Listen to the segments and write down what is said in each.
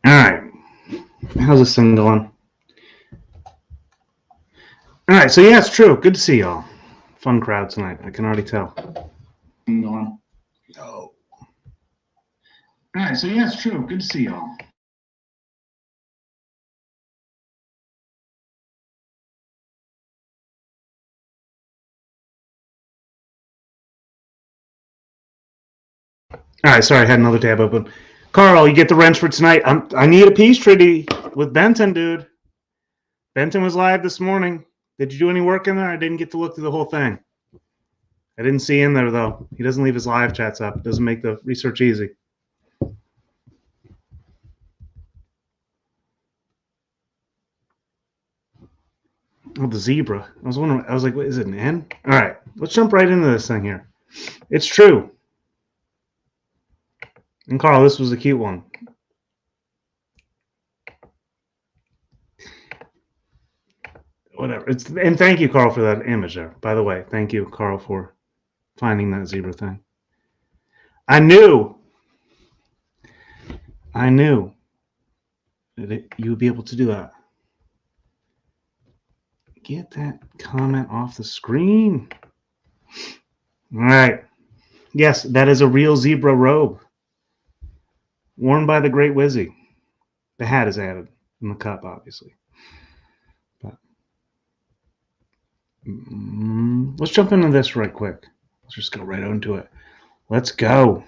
All right. How's this thing going? All right. So, yeah, it's true. Good to see y'all. Fun crowd tonight. I can already tell. Going. Oh. All right. So, yeah, it's true. Good to see y'all. right. Sorry, I had another tab open. Carl, you get the wrench for tonight. I need a peace treaty with Benton, dude. Benton was live this morning. Did you do any work in there? I didn't get to look through the whole thing. I didn't see in there, though. He doesn't leave his live chats up. It doesn't make the research easy. Oh, the zebra. I was wondering. I was like, what, is it an N? All right. Let's jump right into this thing here. It's true. And Carl, this was a cute one. Whatever. And thank you, Carl, for that image there. By the way, thank you, Carl, for finding that zebra thing. I knew that you would be able to do that. Get that comment off the screen. All right. Yes, that is a real zebra robe worn by the great Wizzy. The hat is added in the cup, obviously. But let's jump into this right quick. Let's just go right into it. Let's go.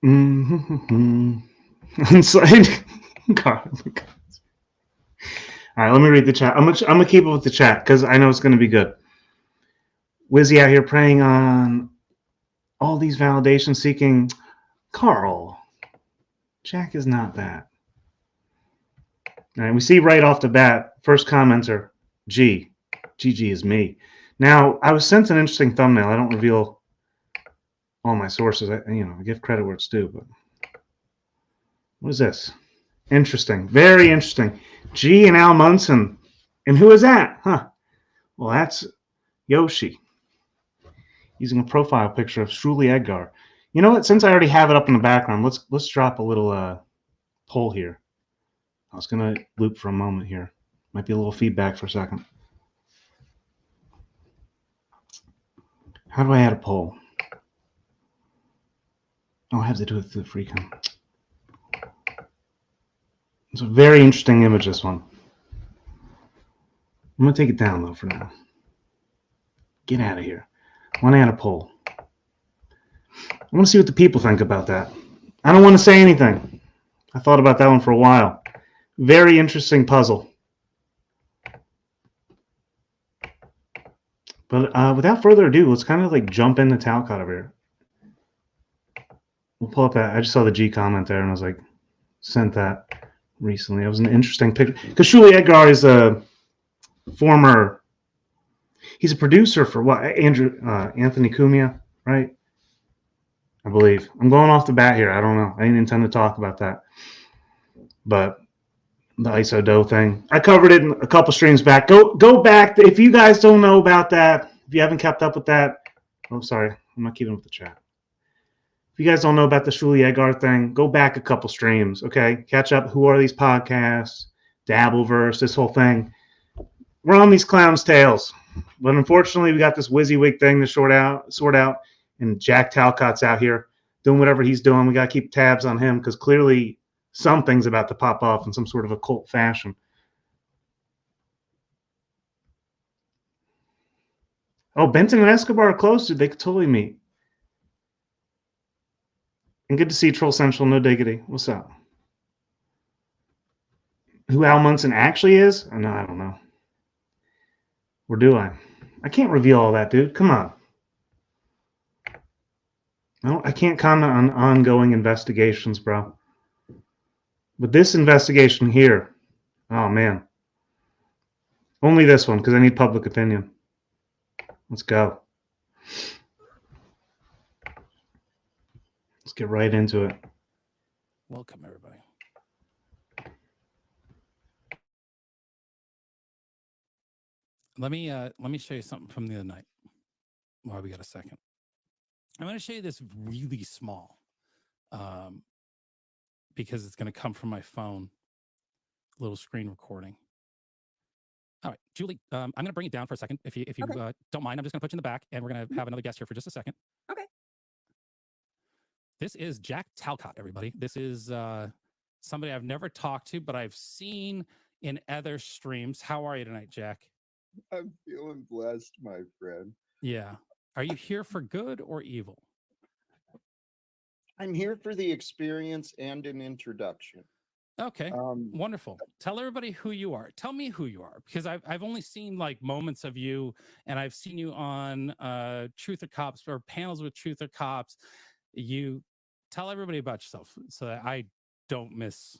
Inside. God. All right, let me read the chat. I'm gonna keep it with the chat because I know it's gonna be good. Wizzy out here preying on all these validation seeking. Carl, Jack is not that. All right, we see right off the bat, first commenter, G. GG is me. Now, I was sent an interesting thumbnail. I don't reveal all my sources. I give credit where it's due, but what is this? Interesting. Very interesting. G and Al Munson. And who is that? Huh. Well, that's Yoshi. Using a profile picture of Shuli Edgar. You know what? Since I already have it up in the background, let's drop a little poll here. I was gonna loop for a moment here. Might be a little feedback for a second. How do I add a poll? Oh, I have to do it through the Freecom. It's a very interesting image, this one. I'm gonna take it down though for now. Get out of here. I want to add a poll. I want to see what the people think about that. I don't want to say anything. I thought about that one for a while. Very interesting puzzle. But without further ado, let's kind of like jump into Talcott over here. We'll pull up that. I just saw the G comment there, and I was like, sent that recently. It was an interesting picture because Shuli Edgar is a former. He's a producer for what? Anthony Cumia, right? I believe. I'm going off the bat here. I don't know. I didn't intend to talk about that, but the ISO dough thing. I covered it in a couple streams back. Go back if you guys don't know about that. If you haven't kept up with that, oh sorry, I'm not keeping up with the chat. If you guys don't know about the Shuli Edgar thing, go back a couple streams. Okay, catch up. Who are these podcasts? Dabbleverse, this whole thing. We're on these clowns' tails, but unfortunately, we got this WYSIWYG thing to sort out, and Jack Talcott's out here doing whatever he's doing. We got to keep tabs on him because clearly something's about to pop off in some sort of occult fashion. Oh, Benton and Escobar are close, dude. They could totally meet. And good to see Troll Central, no diggity. What's up? Who Al Munson actually is? Oh, no, I don't know. Or do I? I can't reveal all that, dude. Come on. No, I can't comment on ongoing investigations, bro. But this investigation here, oh man. Only this one, because I need public opinion. Let's go. Let's get right into it. Welcome, everybody. Let me show you something from the other night. While we got a second, I'm going to show you this really small because it's going to come from my phone. Little screen recording. All right, Julie, I'm going to bring you down for a second. If you Okay. don't mind, I'm just going to put you in the back, and we're going to have another guest here for just a second. Okay. This is Jack Talcott, everybody. This is somebody I've never talked to, but I've seen in other streams. How are you tonight, Jack? I'm feeling blessed, my friend. Yeah. Are you here for good or evil? I'm here for the experience and an introduction. Okay, wonderful. Tell everybody who you are. Tell me who you are, because I've only seen like moments of you, and I've seen you on Truth or Cops or panels with Truth or Cops. You tell everybody about yourself so that I don't miss.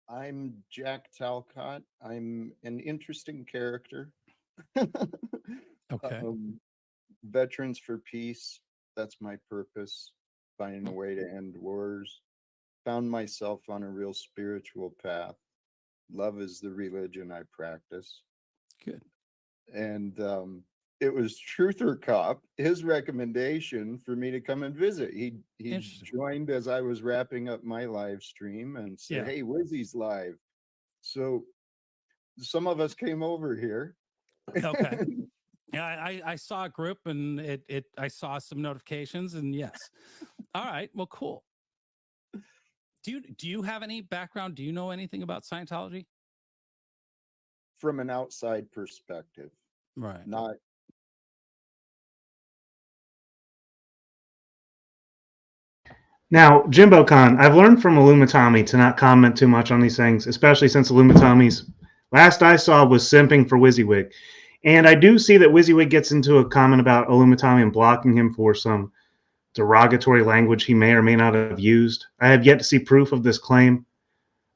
I'm Jack Talcott. I'm an interesting character. Okay. Veterans for Peace. That's my purpose. Finding a way to end wars. Found myself on a real spiritual path. Love is the religion I practice. Good. And it was Truth or Cop, his recommendation for me to come and visit. He joined as I was wrapping up my live stream and said, Yeah. "Hey, Wizzy's live." So some of us came over here. Okay. Yeah, I saw a group, and I saw some notifications, and yes. All right. Well, cool. Do you have any background? Do you know anything about Scientology? From an outside perspective. Right. Not Now, Jimbo Khan, I've learned from Illumitami to not comment too much on these things, especially since Illumitami's last I saw was simping for WYSIWYG. And I do see that WYSIWYG gets into a comment about Illumitami and blocking him for some derogatory language he may or may not have used. I have yet to see proof of this claim.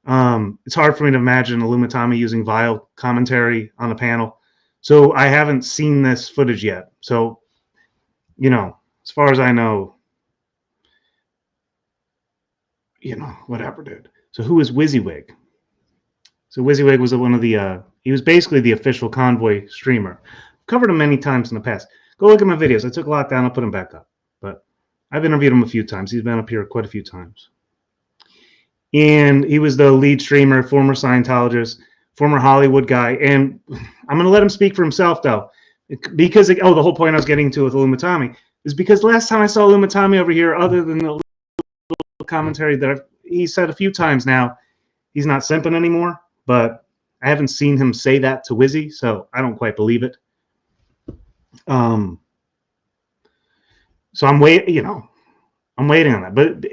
It's hard for me to imagine Illumitami using vile commentary on a panel. So I haven't seen this footage yet. So, as far as I know, whatever, dude. So who is WYSIWYG? So WYSIWYG was one of the, he was basically the official convoy streamer. I've covered him many times in the past. Go look at my videos. I took a lot down. I'll put him back up. But I've interviewed him a few times. He's been up here quite a few times. And he was the lead streamer, former Scientologist, former Hollywood guy. And I'm going to let him speak for himself, though. Because, the whole point I was getting to with Illumitami is because last time I saw Illumitami over here, other than the commentary that he said a few times now, he's not simping anymore, but I haven't seen him say that to Wizzy, so I don't quite believe it. So I'm waiting on that. But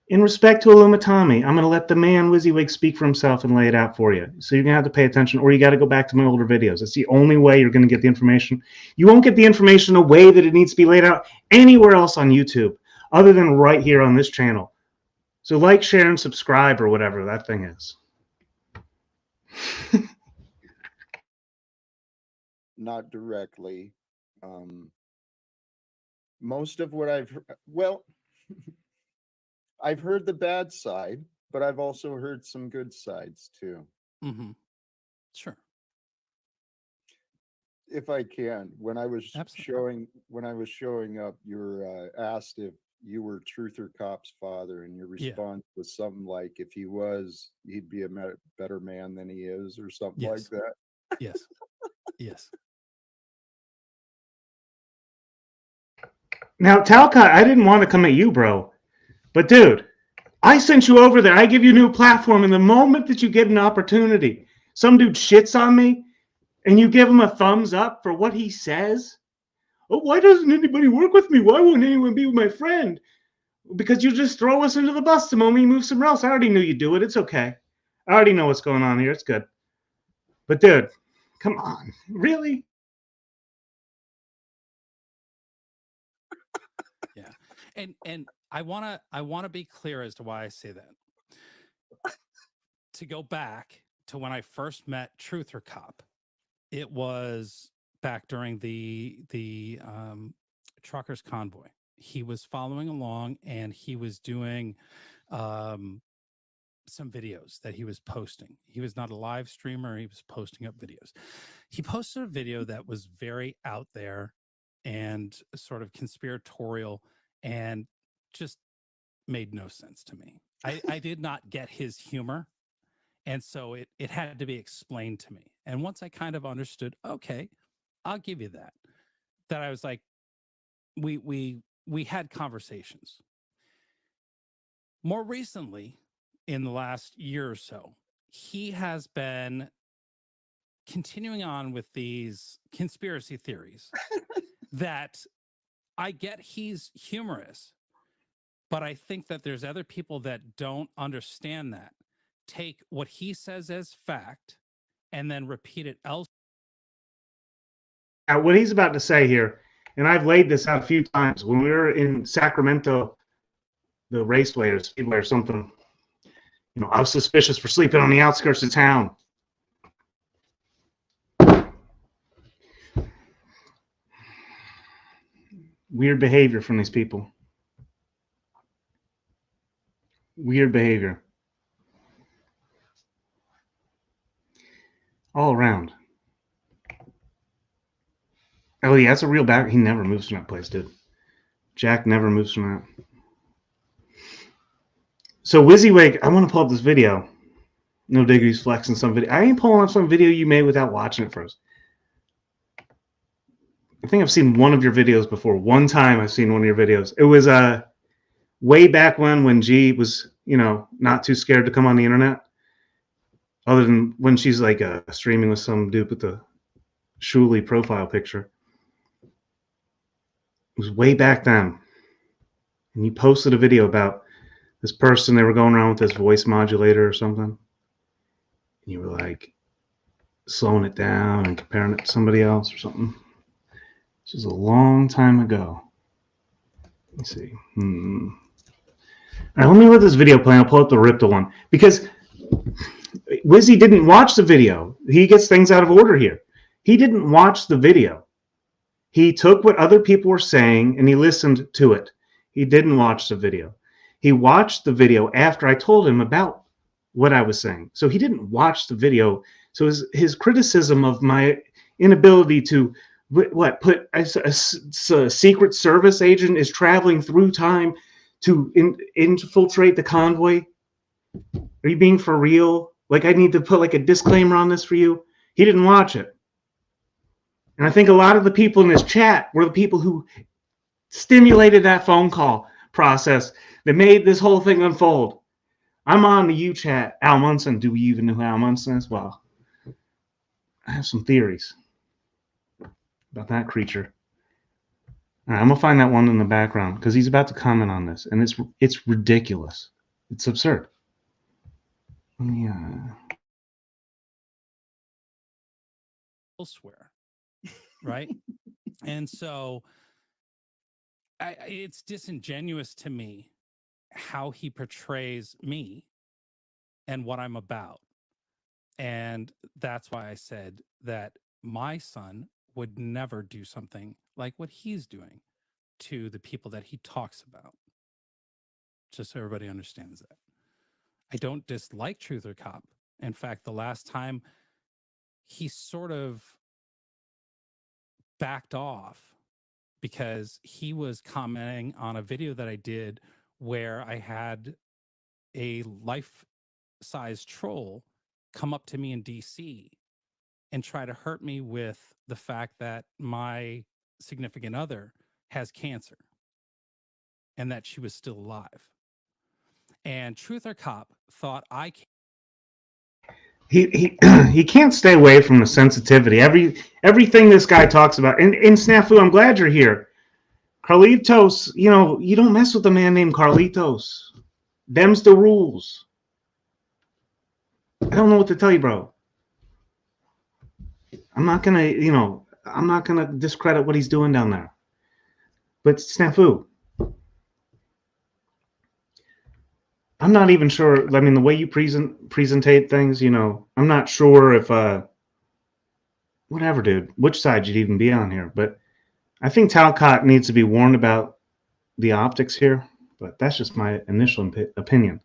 in respect to Illumitami, I'm going to let the man WYSIWYG speak for himself and lay it out for you. So you're going to have to pay attention, or you got to go back to my older videos. It's the only way you're going to get the information. You won't get the information the way that it needs to be laid out anywhere else on YouTube, other than right here on this channel. So like, share, and subscribe, or whatever that thing is. not directly. Most of what I've heard the bad side, but I've also heard some good sides too. Mm-hmm. Sure. If I can, when I was Absolutely. showing up, you were asked if you were Truth or Cop's father, and your response was something like, "If he was, he'd be a better man than he is," or something like that. Yes. Yes. Now, Talcott, I didn't want to come at you, bro. But, dude, I sent you over there. I give you a new platform, and the moment that you get an opportunity, some dude shits on me, and you give him a thumbs up for what he says. Oh, why doesn't anybody work with me? Why won't anyone be my friend? Because you just throw us under the bus the moment you move somewhere else. I already knew you'd do it. It's okay. I already know what's going on here. It's good. But, dude, come on. Really? Yeah. And I wanna be clear as to why I say that. To go back to when I first met Truth or Cop, it was back during the truckers convoy. He was following along, and he was doing some videos that he was posting. He was not a live streamer. He was posting up videos. He posted a video that was very out there and sort of conspiratorial and just made no sense to me. I did not get his humor. And so it had to be explained to me. And once I kind of understood, okay, I'll give you that. That I was like, we had conversations. More recently, in the last year or so, he has been continuing on with these conspiracy theories that I get he's humorous, but I think that there's other people that don't understand that. Take what he says as fact and then repeat it elsewhere. Now, what he's about to say here, and I've laid this out a few times, when we were in Sacramento, the raceway or speedway or something, you know, I was suspicious for sleeping on the outskirts of town. Weird behavior from these people. Weird behavior. All around. Oh, yeah, that's a real back. He never moves from that place, dude. Jack never moves from that. So, WYSIWYG, I want to pull up this video. No Diggity's flexing some video. I ain't pulling up some video you made without watching it first. I think I've seen one of your videos before. One time I've seen one of your videos. It was way back when G was, you know, not too scared to come on the internet. Other than when she's like streaming with some dude with the Shuli profile picture. It was way back then. And you posted a video about this person. They were going around with this voice modulator or something. And you were like slowing it down and comparing it to somebody else or something. This was a long time ago. Let me see. All right, let me let this video play. I'll pull up the Ripta one. Because Wizzy didn't watch the video. He gets things out of order here. He didn't watch the video. He took what other people were saying and he listened to it. He didn't watch the video. He watched the video after I told him about what I was saying. So he didn't watch the video. So his criticism of my inability to put a Secret Service agent is traveling through time to infiltrate the convoy. Are you being for real? Like, I need to put like a disclaimer on this for you. He didn't watch it. And I think a lot of the people in this chat were the people who stimulated that phone call process that made this whole thing unfold. I'm on the U chat. Al Munson. Do we even know who Al Munson is? Well, I have some theories about that creature. All right, I'm gonna find that one in the background because he's about to comment on this, and it's ridiculous. It's absurd. Yeah. Elsewhere, right? And so it's disingenuous to me how he portrays me and what I'm about. And that's why I said that my son would never do something like what he's doing to the people that he talks about. Just so everybody understands that. I don't dislike Truth or Cop. In fact, the last time he sort of backed off because he was commenting on a video that I did where I had a life-size troll come up to me in DC and try to hurt me with the fact that my significant other has cancer and that she was still alive. And Truth or Cop thought I can't. He can't stay away from the sensitivity. Everything this guy talks about. And Snafu, I'm glad you're here. Carlitos, you know, you don't mess with a man named Carlitos. Them's the rules. I don't know what to tell you, bro. I'm not gonna discredit what he's doing down there. But Snafu, I'm not even sure. I mean, the way you presentate things, you know, I'm not sure if whatever, dude, which side you'd even be on here. But I think Talcott needs to be warned about the optics here. But that's just my initial opinion.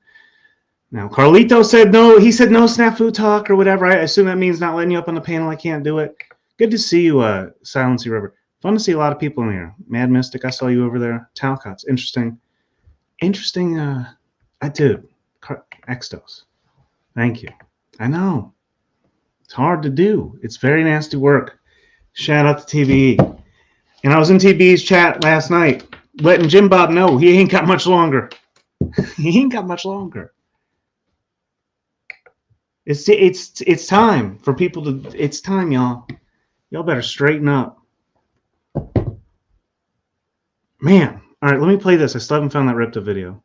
Now, Carlito said no. He said no Snafu talk or whatever. I assume that means not letting you up on the panel. I can't do it. Good to see you, Silency River. Fun to see a lot of people in here. Mad Mystic, I saw you over there. Talcott's interesting. interesting. I did. Extos. Thank you. I know. It's hard to do. It's very nasty work. Shout out to TBE. And I was in TBE's chat last night, letting Jim Bob know he ain't got much longer. He ain't got much longer. It's time for people to. It's time, y'all. Y'all better straighten up. Man. All right, let me play this. I still haven't found that Ripta video.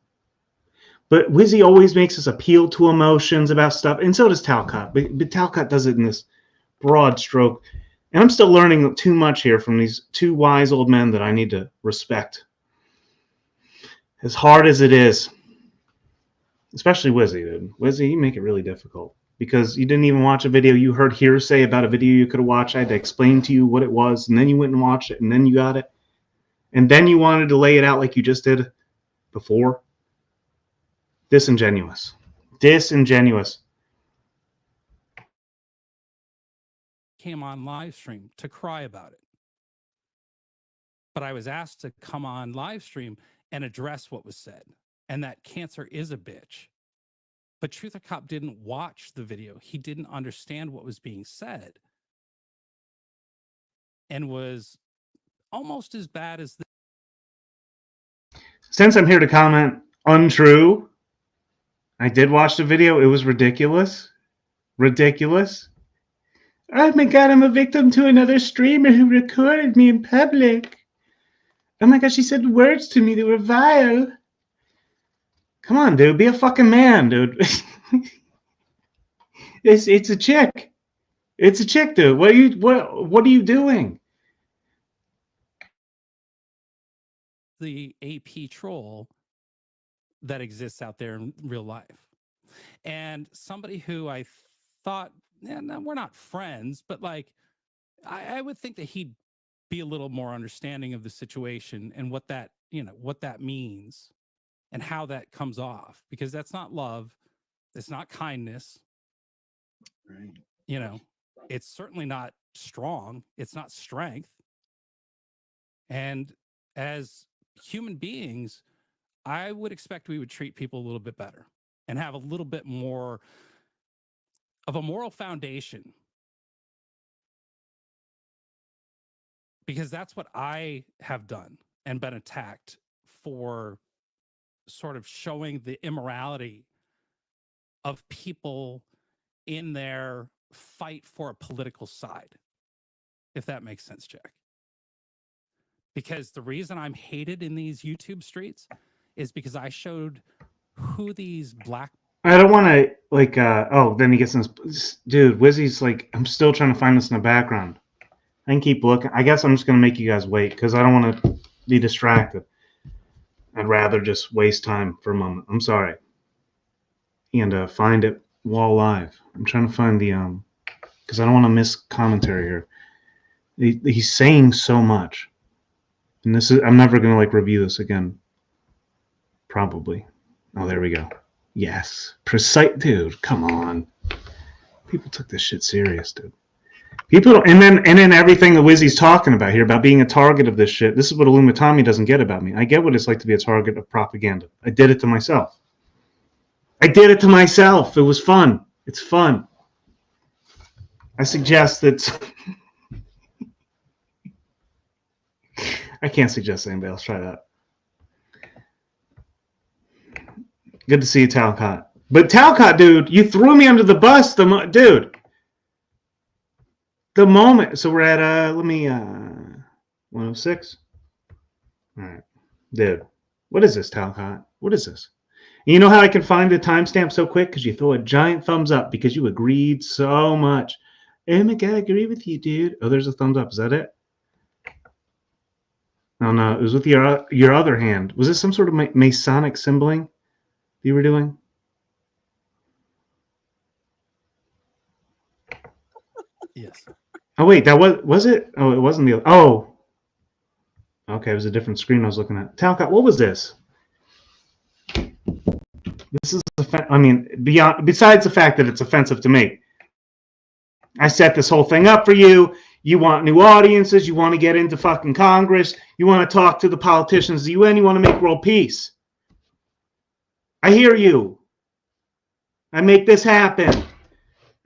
But Wizzy always makes us appeal to emotions about stuff, and so does Talcott. But Talcott does it in this broad stroke. And I'm still learning too much here from these two wise old men that I need to respect. As hard as it is. Especially Wizzy, dude. Wizzy, you make it really difficult. Because you didn't even watch a video. You heard hearsay about a video you could have watched. I had to explain to you what it was. And then you went and watched it. And then you got it. And then you wanted to lay it out like you just did before. Disingenuous. Disingenuous. Came on live stream to cry about it. But I was asked to come on live stream and address what was said. And that cancer is a bitch. But Truth or Cop didn't watch the video. He didn't understand what was being said. And was almost as bad as the. Since I'm here to comment untrue, I did watch the video. It was ridiculous. Ridiculous. Oh my God, I'm a victim to another streamer who recorded me in public. Oh my God, she said words to me that were vile. Come on, dude. Be a fucking man, dude. It's a chick. It's a chick, dude. What are you doing? The AP troll that exists out there in real life. And somebody who I thought, no, we're not friends, but like, I would think that he'd be a little more understanding of the situation and what that, what that means and how that comes off, because that's not love. It's not kindness. Right. It's certainly not strong. It's not strength. And as human beings, I would expect we would treat people a little bit better and have a little bit more of a moral foundation. Because that's what I have done and been attacked for, sort of showing the immorality of people in their fight for a political side, if that makes sense, Jack. Because the reason I'm hated in these YouTube streets is because I showed who these black. I don't want to, like, then he gets in this. Dude, Wizzy's like, I'm still trying to find this in the background. I can keep looking. I guess I'm just going to make you guys wait because I don't want to be distracted. I'd rather just waste time for a moment. I'm sorry. And find it while live. I'm trying to find the, because I don't want to miss commentary here. He's saying so much. And this is, I'm never going to like review this again. Probably. Oh, there we go. Yes. Precise. Dude, come on. People took this shit serious, dude. People don't, and then everything that Wizzy's talking about here about being a target of this shit. This is what Illumitami doesn't get about me. I get what it's like to be a target of propaganda. I did it to myself. I did it to myself. It was fun. It's fun. I suggest that. I can't suggest anybody else try that. Good to see you, Talcott. But Talcott, dude, you threw me under the bus, dude. The moment. So we're at 106. All right, dude. What is this, Talcott? What is this? And you know how I can find the timestamp so quick? Because you throw a giant thumbs up because you agreed so much. Oh my God, I agree with you, dude. Oh, there's a thumbs up. Is that it? Oh no, it was with your other hand. Was this some sort of Masonic symboling you were doing? Yes. Oh wait, that was it? Oh, it wasn't the. Oh. Okay, it was a different screen I was looking at. Talcott, what was this? This is, I mean, besides the fact that it's offensive to me. I set this whole thing up for you. You want new audiences. You want to get into fucking Congress. You want to talk to the politicians of the UN. You want to make world peace. I hear you. I make this happen.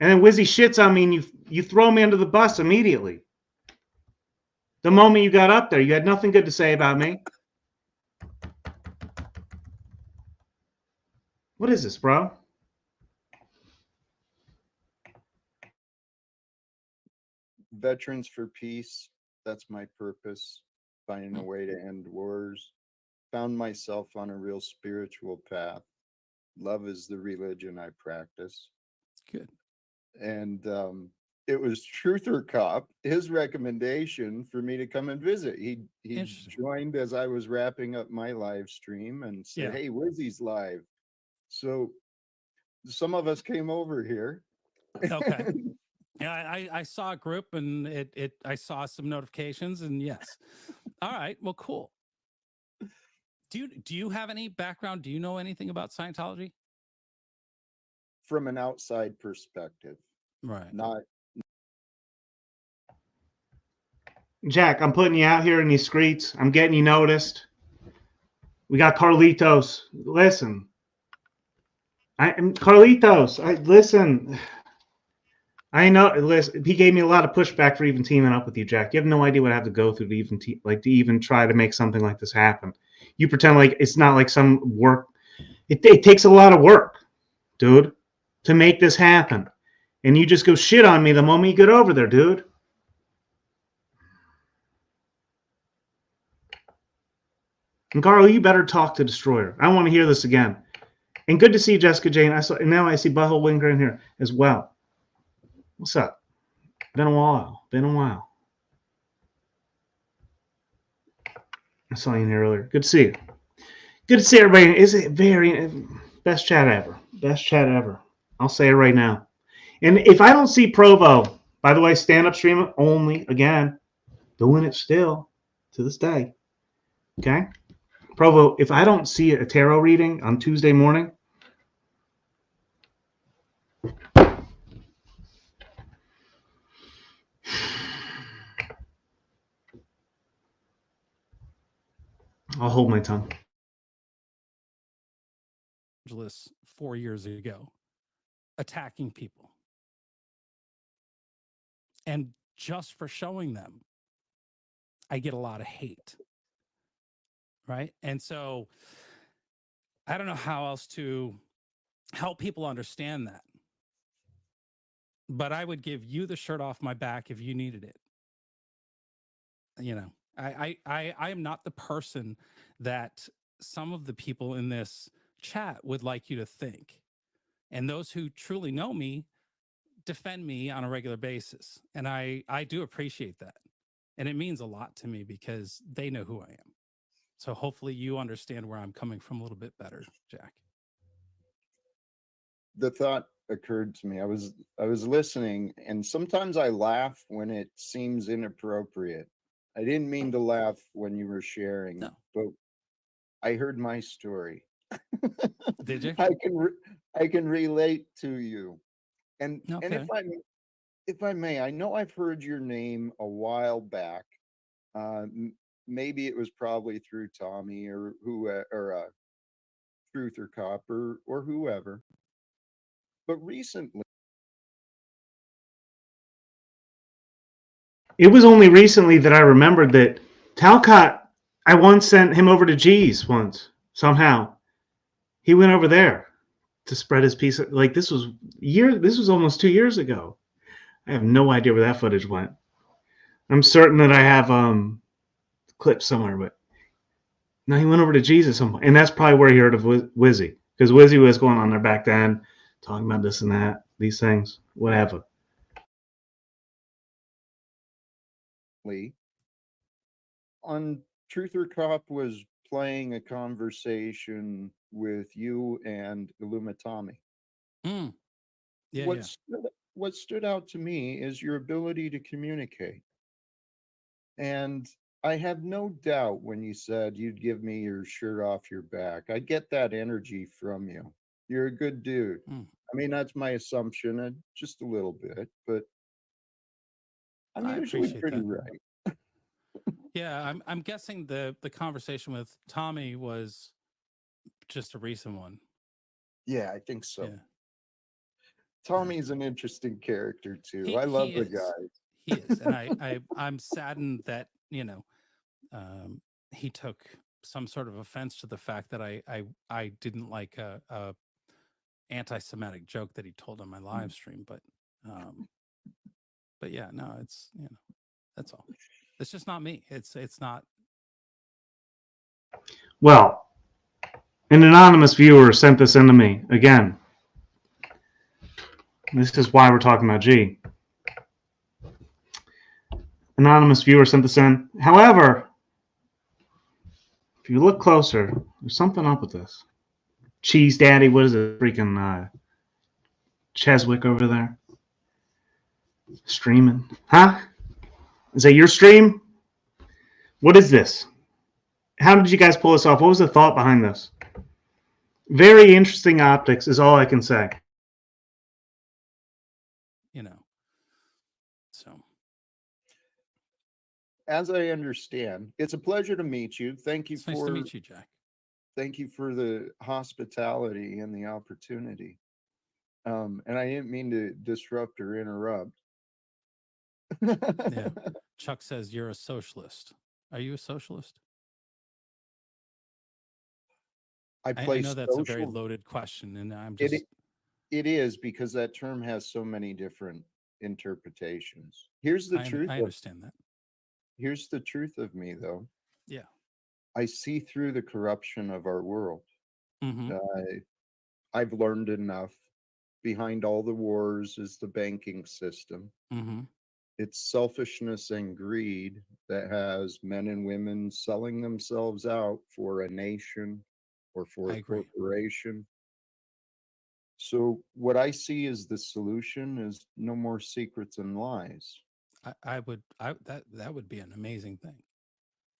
And then Wizzy shits on me and you throw me under the bus immediately. The moment you got up there, you had nothing good to say about me. What is this, bro? Veterans for peace. That's my purpose. Finding a way to end wars. Found myself on a real spiritual path. Love is the religion I practice. Good. And it was Truther Cop, his recommendation for me to come and visit. He joined as I was wrapping up my live stream and said, "Hey, Wizzy's live." So some of us came over here. Okay. Yeah, I saw a group and I saw some notifications and yes. All right. Well, cool. Do you have any background? Do you know anything about Scientology? From an outside perspective. Right. Not Jack, I'm putting you out here in these streets. I'm getting you noticed. We got Carlitos. Listen. Carlitos, listen. I know. Listen, he gave me a lot of pushback for even teaming up with you, Jack. You have no idea what I have to go through to even to even try to make something like this happen. You pretend like it's not like some work. It takes a lot of work, dude, to make this happen. And you just go shit on me the moment you get over there, dude. And Carl, you better talk to Destroyer. I want to hear this again. And good to see Jessica Jane. And now I see Butthole Winker in here as well. What's up? Been a while. I saw you in here earlier. Good to see you. Good to see everybody. Is it best chat ever? Best chat ever. I'll say it right now. And if I don't see Provo, by the way, stand-up stream only, again, doing it still to this day. Okay? Provo, if I don't see a tarot reading on Tuesday morning, I'll hold my tongue. 4 years ago, attacking people. And just for showing them, I get a lot of hate. Right? And so I don't know how else to help people understand that. But I would give you the shirt off my back if you needed it. You know, I am not the person that some of the people in this chat would like you to think. And those who truly know me defend me on a regular basis. And I do appreciate that. And it means a lot to me because they know who I am. So hopefully you understand where I'm coming from a little bit better, Jack. The thought occurred to me. I was listening, and sometimes I laugh when it seems inappropriate. I didn't mean to laugh when you were sharing, but I heard my story. Did you? I can relate to you, and okay. and if I may, I know I've heard your name a while back. Maybe it was probably through Tommy or Truth or Cop or whoever. But recently, it was only recently that I remembered that Talcott, I once sent him over to G's once, somehow. He went over there to spread his piece. Like this was almost 2 years ago. I have no idea where that footage went. I'm certain that I have clips somewhere, but no, he went over to G's at some point. And that's probably where he heard of Wizzy. Because Wizzy was going on there back then, talking about this and that, these things, whatever. On Truth or Cop was playing a conversation with you and Illumitami. What stood out to me is your ability to communicate. And I have no doubt when you said you'd give me your shirt off your back. I get that energy from you. You're a good dude. I mean, that's my assumption, just a little bit, but I'm usually pretty right. Yeah, I'm guessing the conversation with Tommy was just a recent one. Yeah, I think so. Yeah. Tommy's an interesting character too. I He love the is. guy. He is, and I'm saddened that he took some sort of offense to the fact that I didn't like a anti-Semitic joke that he told on my live stream, but yeah, no, it's that's all. It's just not me. It's not. Well, an anonymous viewer sent this in to me again. This is why we're talking about G. Anonymous viewer sent this in. However, if you look closer, there's something up with this. Cheese Daddy, what is it? Freaking Cheswick over there. Streaming. Huh? Is that your stream? What is this? How did you guys pull this off? What was the thought behind this? Very interesting optics is all I can say. So. As I understand, it's a pleasure to meet you. Thank you It's nice to meet you, Jack. Thank you for the hospitality and the opportunity. And I didn't mean to disrupt or interrupt. Yeah. Chuck says you're a socialist. Are you a socialist? I know that's a very loaded question, and I'm just. It is, because that term has so many different interpretations. Here's the truth. I understand that. Here's the truth of me, though. Yeah. I see through the corruption of our world. Mm-hmm. I've learned enough. Behind all the wars is the banking system. Mm-hmm. It's selfishness and greed that has men and women selling themselves out for a nation or for a corporation. So what I see as the solution is no more secrets and lies. That would be an amazing thing.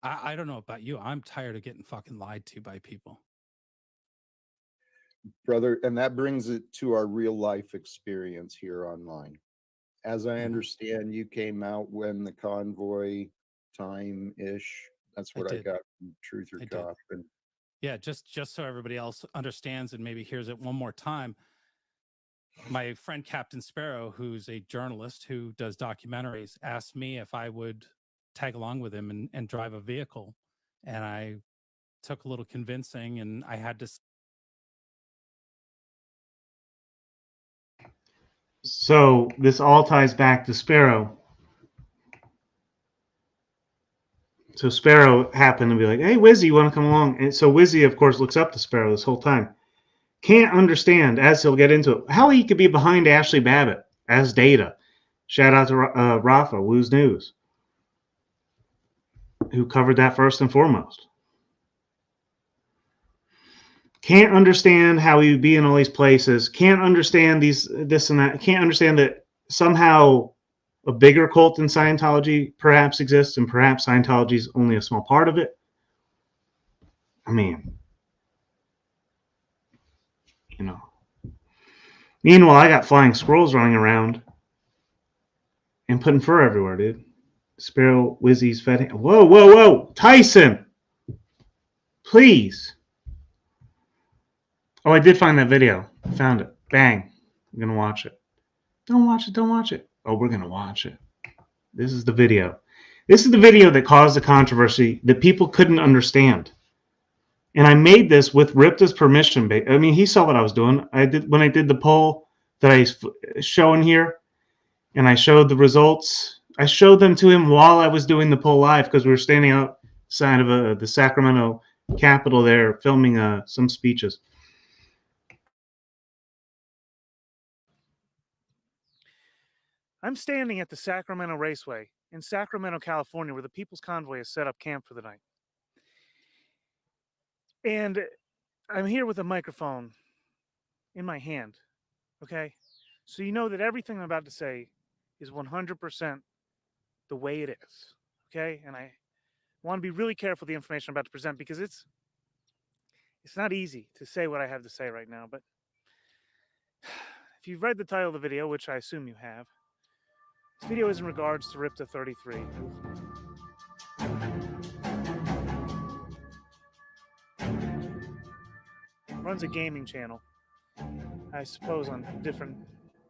I don't know about you. I'm tired of getting fucking lied to by people. Brother, and that brings it to our real life experience here online. As I understand, you came out when the convoy time-ish. That's what I got from Truth or Cop. And yeah, just so everybody else understands and maybe hears it one more time. My friend Captain Sparrow, who's a journalist who does documentaries, asked me if I would tag along with him and drive a vehicle. And I took a little convincing, and I had to. So this all ties back to Sparrow. So Sparrow happened to be like, hey, Wizzy, you want to come along? And so Wizzy, of course, looks up to Sparrow this whole time. Can't understand, as he'll get into it, how he could be behind Ashley Babbitt as Data. Shout out to Rafa, Woo's News, who covered that first and foremost. Can't understand how he would be in all these places. Can't understand this and that. Can't understand that somehow a bigger cult than Scientology perhaps exists, and perhaps Scientology is only a small part of it. I mean, Meanwhile, I got flying squirrels running around and putting fur everywhere, dude. Sparrow, Wizzy's fed. Whoa, whoa, whoa! Tyson! Please! Oh, I did find that video. I found it. Bang. I'm going to watch it. Don't watch it, don't watch it. Oh, we're going to watch it. This is the video. This is the video that caused the controversy that people couldn't understand. And I made this with Ripta's permission. I mean, he saw what I was doing. When I did the poll that I showing here, and I showed the results. I showed them to him while I was doing the poll live, because we were standing outside of the Sacramento Capitol there filming some speeches. I'm standing at the Sacramento Raceway in Sacramento, California, where the People's Convoy has set up camp for the night. And I'm here with a microphone in my hand, okay? So you know that everything I'm about to say is 100% the way it is, okay? And I want to be really careful with the information I'm about to present, because it's not easy to say what I have to say right now. But if you've read the title of the video, which I assume you have, this video is in regards to Ripta 33, who runs a gaming channel I suppose, on different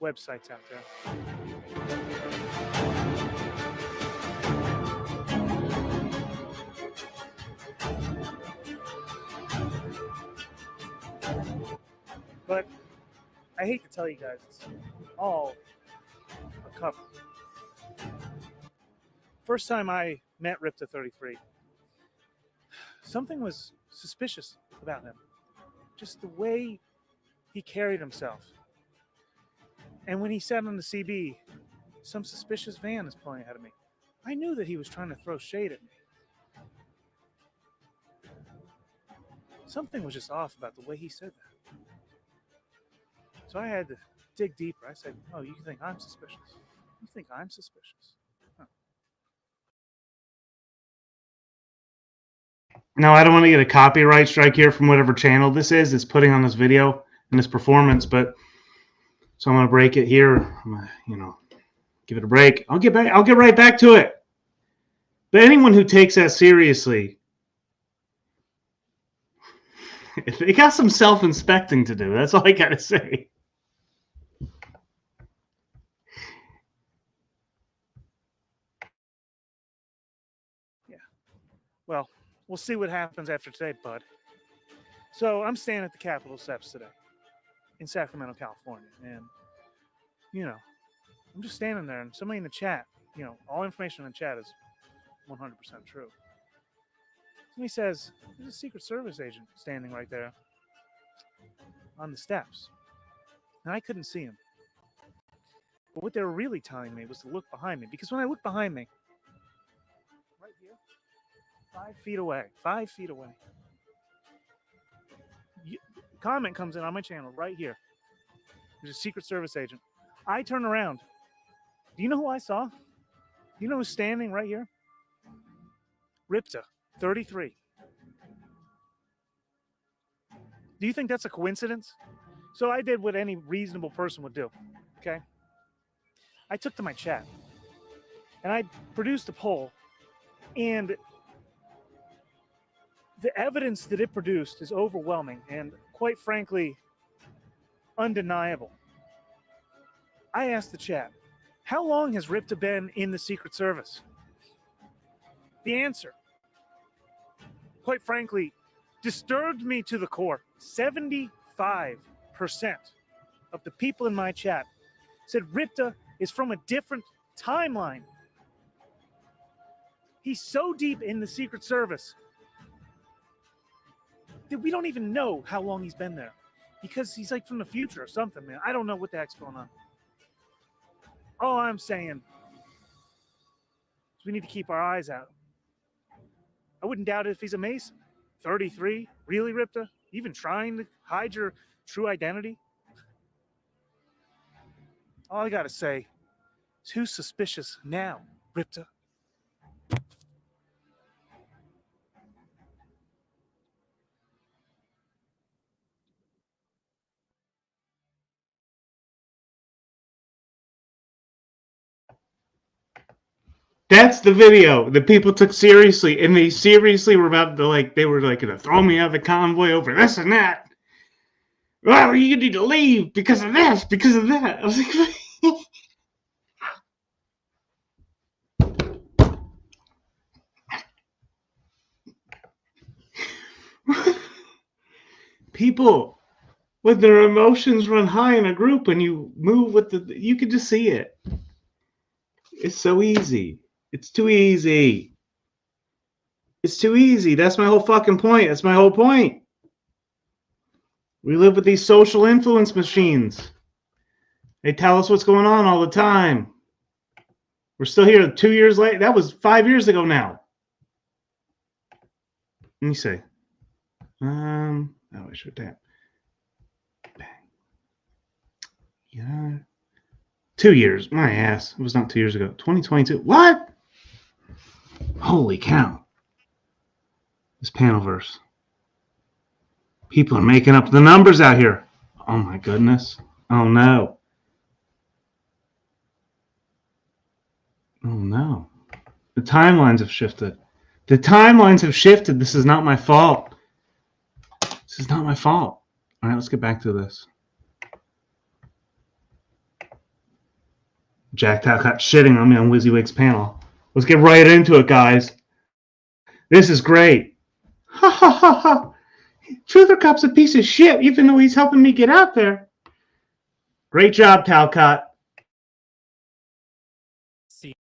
websites out there. But I hate to tell you guys, it's all a cover. First time I met Ripta 33, something was suspicious about him. Just the way he carried himself. And when he sat on the CB, some suspicious van is pulling ahead of me. I knew that he was trying to throw shade at me. Something was just off about the way he said that. So I had to dig deeper. I said, oh, you think I'm suspicious? You think I'm suspicious? Huh. Now, I don't want to get a copyright strike here from whatever channel this is that's putting on this video and this performance, but so I'm going to break it here. I'm going to, give it a break. I'll get right back to it. But anyone who takes that seriously, they got some self-inspecting to do. That's all I got to say. Yeah. Well, we'll see what happens after today, bud. So I'm staying at the Capitol steps today in Sacramento, California. And, I'm just standing there and somebody in the chat, all information in the chat is 100% true. Somebody says, there's a Secret Service agent standing right there on the steps. And I couldn't see him. But what they were really telling me was to look behind me. Because when I look behind me, right here, 5 feet away, comment comes in on my channel right here. There's a Secret Service agent. I turn around. Do you know who I saw? Do you know who's standing right here? Ripta, 33. Do you think that's a coincidence? So I did what any reasonable person would do, okay? I took to my chat, and I produced a poll, and the evidence that it produced is overwhelming and, quite frankly, undeniable. I asked the chat, how long has Ripta been in the Secret Service? The answer, quite frankly, disturbed me to the core. 75% of the people in my chat said Ripta is from a different timeline. He's so deep in the Secret Service that we don't even know how long he's been there, because he's like from the future or something, man. I don't know what the heck's going on. All I'm saying is we need to keep our eyes out. I wouldn't doubt it if he's a Mason. 33? Really, Ripta? Even trying to hide your true identity? All I gotta say is, who's suspicious now, Ripta? That's the video that people took seriously, and they seriously were about to they were gonna throw me out of the convoy over this and that. Well, you need to leave because of this, because of that. I was like, people with their emotions run high in a group, and you move with you can just see it. It's so easy. It's too easy. It's too easy. That's my whole fucking point. That's my whole point. We live with these social influence machines. They tell us what's going on all the time. We're still here 2 years late. That was 5 years ago now. Let me see. Oh, I should damn. Bang. Yeah. 2 years. My ass. It was not 2 years ago. 2022. What? Holy cow. This Panelverse. People are making up the numbers out here. Oh my goodness. Oh no. Oh no. The timelines have shifted. The timelines have shifted. This is not my fault. This is not my fault. All right, let's get back to this. Jack Talcott shitting on me on WYSIWYG's panel. Let's get right into it, guys. This is great. Ha ha ha ha. Truther Cop's a piece of shit, even though he's helping me get out there. Great job, Talcott. See,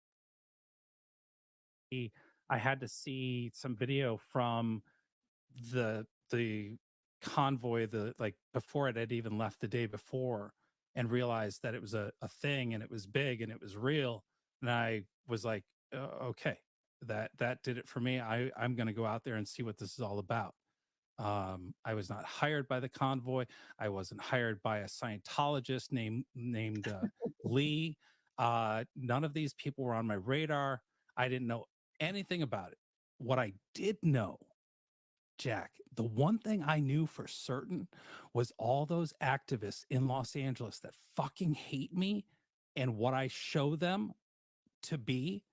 I had to see some video from the convoy, like before it had even left the day before, and realized that it was a thing and it was big and it was real. And I was like, okay, that did it for me. I'm going to go out there and see what this is all about. I was not hired by the convoy. I wasn't hired by a Scientologist named Lee. None of these people were on my radar. I didn't know anything about it. What I did know, Jack, the one thing I knew for certain was all those activists in Los Angeles that fucking hate me and what I show them to be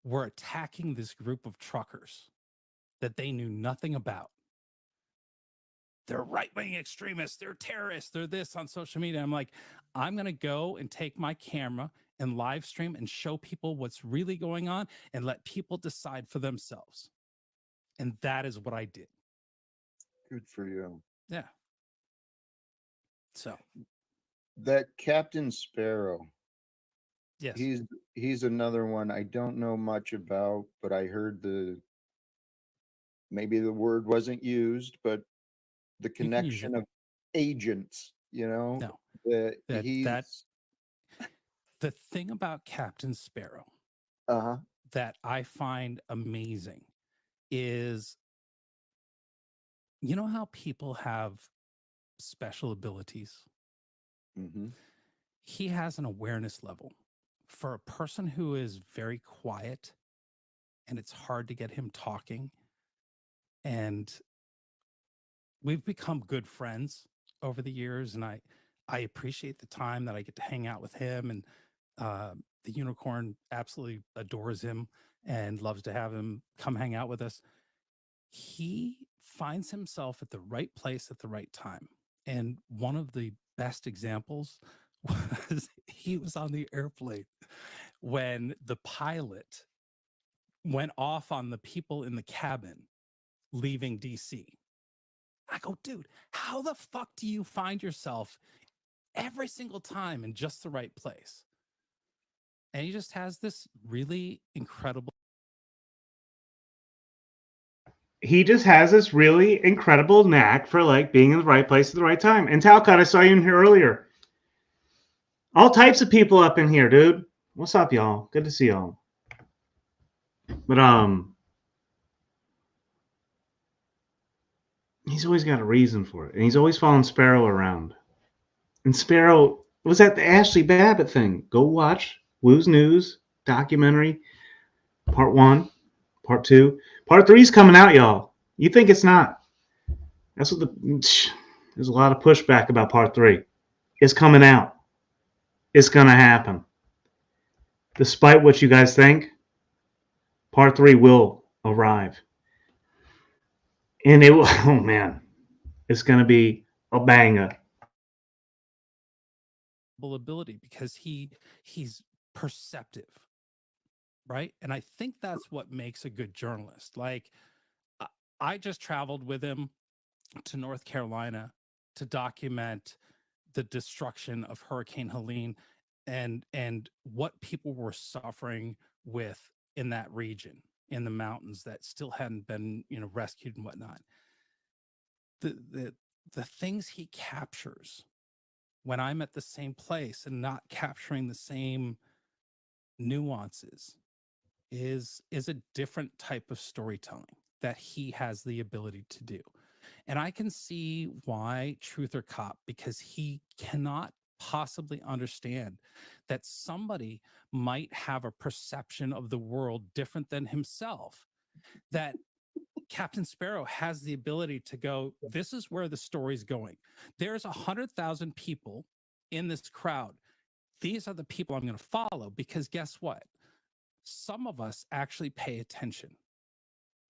were attacking this group of truckers that they knew nothing about. They're right-wing extremists, they're terrorists, they're this on social media. I'm like, I'm going to go and take my camera and live stream and show people what's really going on and let people decide for themselves. And that is what I did. Good for you. Yeah. So that Captain Sparrow. yes, he's another one I don't know much about, but I heard maybe the word wasn't used, but the connection of agents, no, that the thing about Captain Sparrow that I find amazing is, you know how people have special abilities? Mm-hmm. He has an awareness level for a person who is very quiet and it's hard to get him talking. And we've become good friends over the years. And I appreciate the time that I get to hang out with him. And the unicorn absolutely adores him and loves to have him come hang out with us. He finds himself at the right place at the right time. And one of the best examples was he was on the airplane when the pilot went off on the people in the cabin leaving DC. I go, dude, how the fuck do you find yourself every single time in just the right place? And he just has this really incredible. He just has this really incredible knack for like being in the right place at the right time. And Talcott, I saw you in here earlier. All types of people up in here, dude. What's up, y'all? Good to see y'all. But he's always got a reason for it, and he's always following Sparrow around. And Sparrow was at the Ashley Babbitt thing. Go watch Woo's News documentary, part 1, part 2, part 3 is coming out, y'all. You think it's not? That's what there's a lot of pushback about part 3. It's coming out. It's gonna happen. Despite what you guys think, part 3 will arrive. And it will, oh man, it's going to be a banger. Ability because he's perceptive, right? And I think that's what makes a good journalist. Like, I just traveled with him to North Carolina to document the destruction of Hurricane Helene and what people were suffering with in that region, in the mountains that still hadn't been, rescued and whatnot. The things he captures when I'm at the same place and not capturing the same nuances is a different type of storytelling that he has the ability to do. And I can see why Truth or Cop, because he cannot possibly understand that somebody might have a perception of the world different than himself, that Captain Sparrow has the ability to go, this is where the story's going. There's 100,000 people in this crowd. These are the people I'm going to follow, because guess what? Some of us actually pay attention.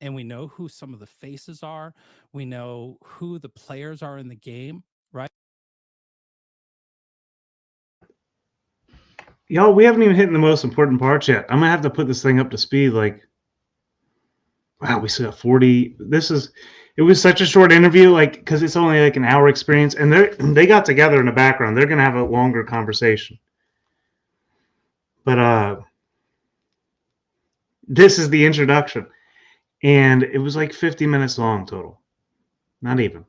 And we know who some of the faces are. We know who the players are in the game, right? Y'all, we haven't even hit the most important parts yet. I'm gonna have to put this thing up to speed. Like, wow, we still got 40. It was such a short interview, like, because it's only like an hour experience, and they got together in the background. They're gonna have a longer conversation. But this is the introduction, and it was like 50 minutes long total, not even.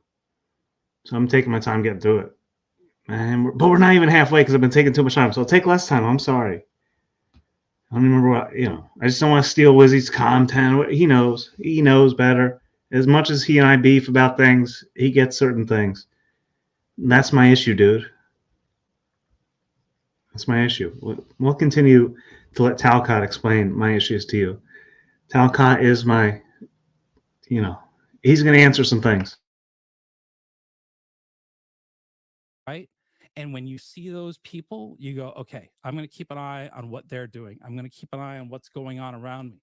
So I'm taking my time getting through it, but we're not even halfway because I've been taking too much time. So I'll take less time. I'm sorry. I don't remember what, I just don't want to steal Wizzy's content. He knows. He knows better. As much as he and I beef about things, he gets certain things. That's my issue, dude. That's my issue. We'll continue to let Talcott explain my issues to you. Talcott is my, he's going to answer some things. Right. And when you see those people, you go, okay, I'm going to keep an eye on what they're doing. I'm going to keep an eye on what's going on around me,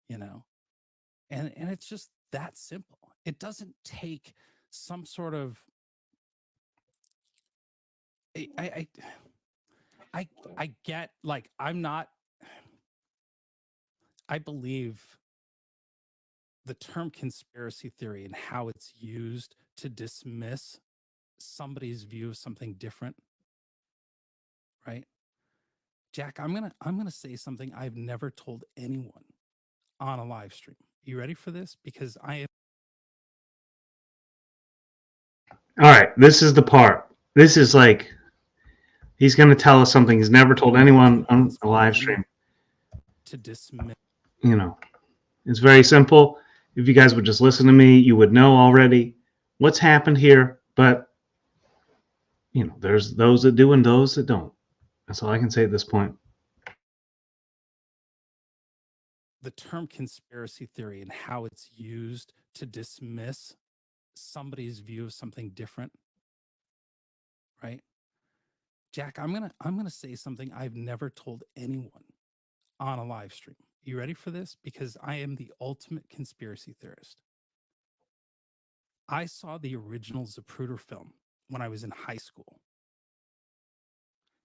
and it's just that simple. It doesn't take some sort of, I get, like, I believe the term conspiracy theory and how it's used to dismiss somebody's view of something different, right? Jack, I'm gonna say something I've never told anyone on a live stream. You ready for this? Because I am. All right, this is the part. This is like, he's going to tell us something he's never told anyone on a live stream. To dismiss. It's very simple. If you guys would just listen to me, you would know already what's happened here. But, there's those that do and those that don't. That's all I can say at this point. The term conspiracy theory and how it's used to dismiss somebody's view of something different, right? Jack, I'm gonna say something I've never told anyone on a live stream. You ready for this? Because I am the ultimate conspiracy theorist. I saw the original Zapruder film when I was in high school.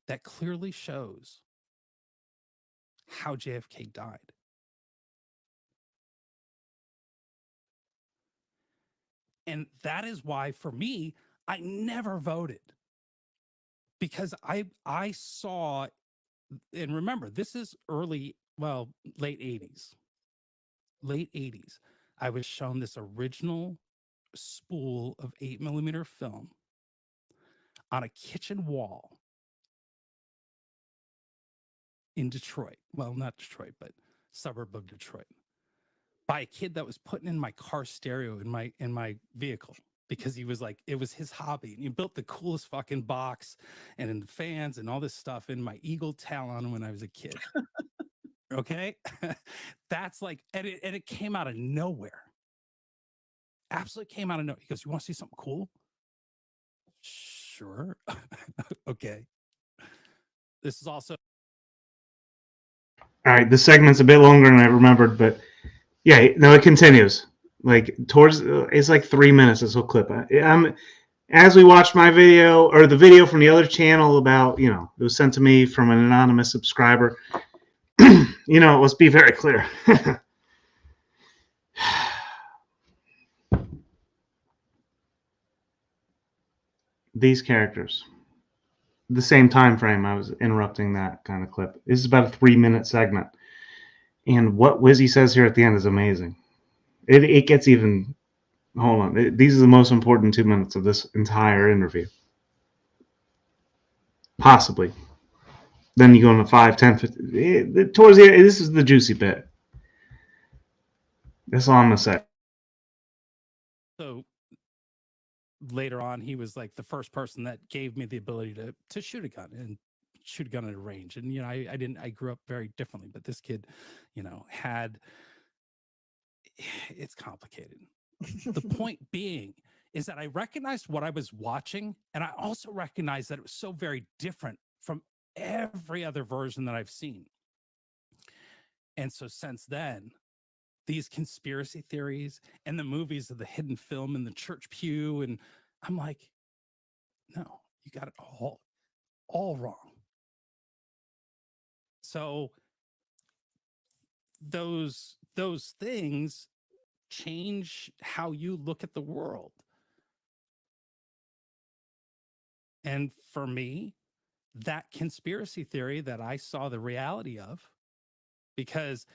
That clearly shows how JFK died. And that is why, for me, I never voted. Because I saw, and remember, this is late 80s. Late 80s. I was shown this original spool of 8mm film on a kitchen wall in Detroit. Well, not Detroit, but suburb of Detroit, by a kid that was putting in my car stereo in my vehicle, because he was like, it was his hobby, and he built the coolest fucking box and fans and all this stuff in my Eagle Talon when I was a kid. Okay. That's like, and it came out of nowhere. Absolutely came out of nowhere. He goes, you want to see something cool? Sure. Okay. This is also. All right, this segment's a bit longer than I remembered, but yeah, no, it continues. Like it's like 3 minutes. This whole clip. As we watched my video, or the video from the other channel about, it was sent to me from an anonymous subscriber. Let's be very clear. These characters, the same time frame I was interrupting that kind of clip. This is about a 3-minute segment. And what Wizzy says here at the end is amazing. It gets even, hold on. These are the most important 2 minutes of this entire interview. Possibly. Then you go into 5, 10, 15. Towards the end, this is the juicy bit. That's all I'm going to say. So later on, he was like the first person that gave me the ability to shoot a gun and shoot a gun at a range. And, I grew up very differently, but this kid, it's complicated. The point being is that I recognized what I was watching, and I also recognized that it was so very different from every other version that I've seen. And so since then, these conspiracy theories and the movies of the hidden film in the church pew, and I'm like, no, you got it all wrong. So those things change how you look at the world. And for me, that conspiracy theory that I saw the reality of, because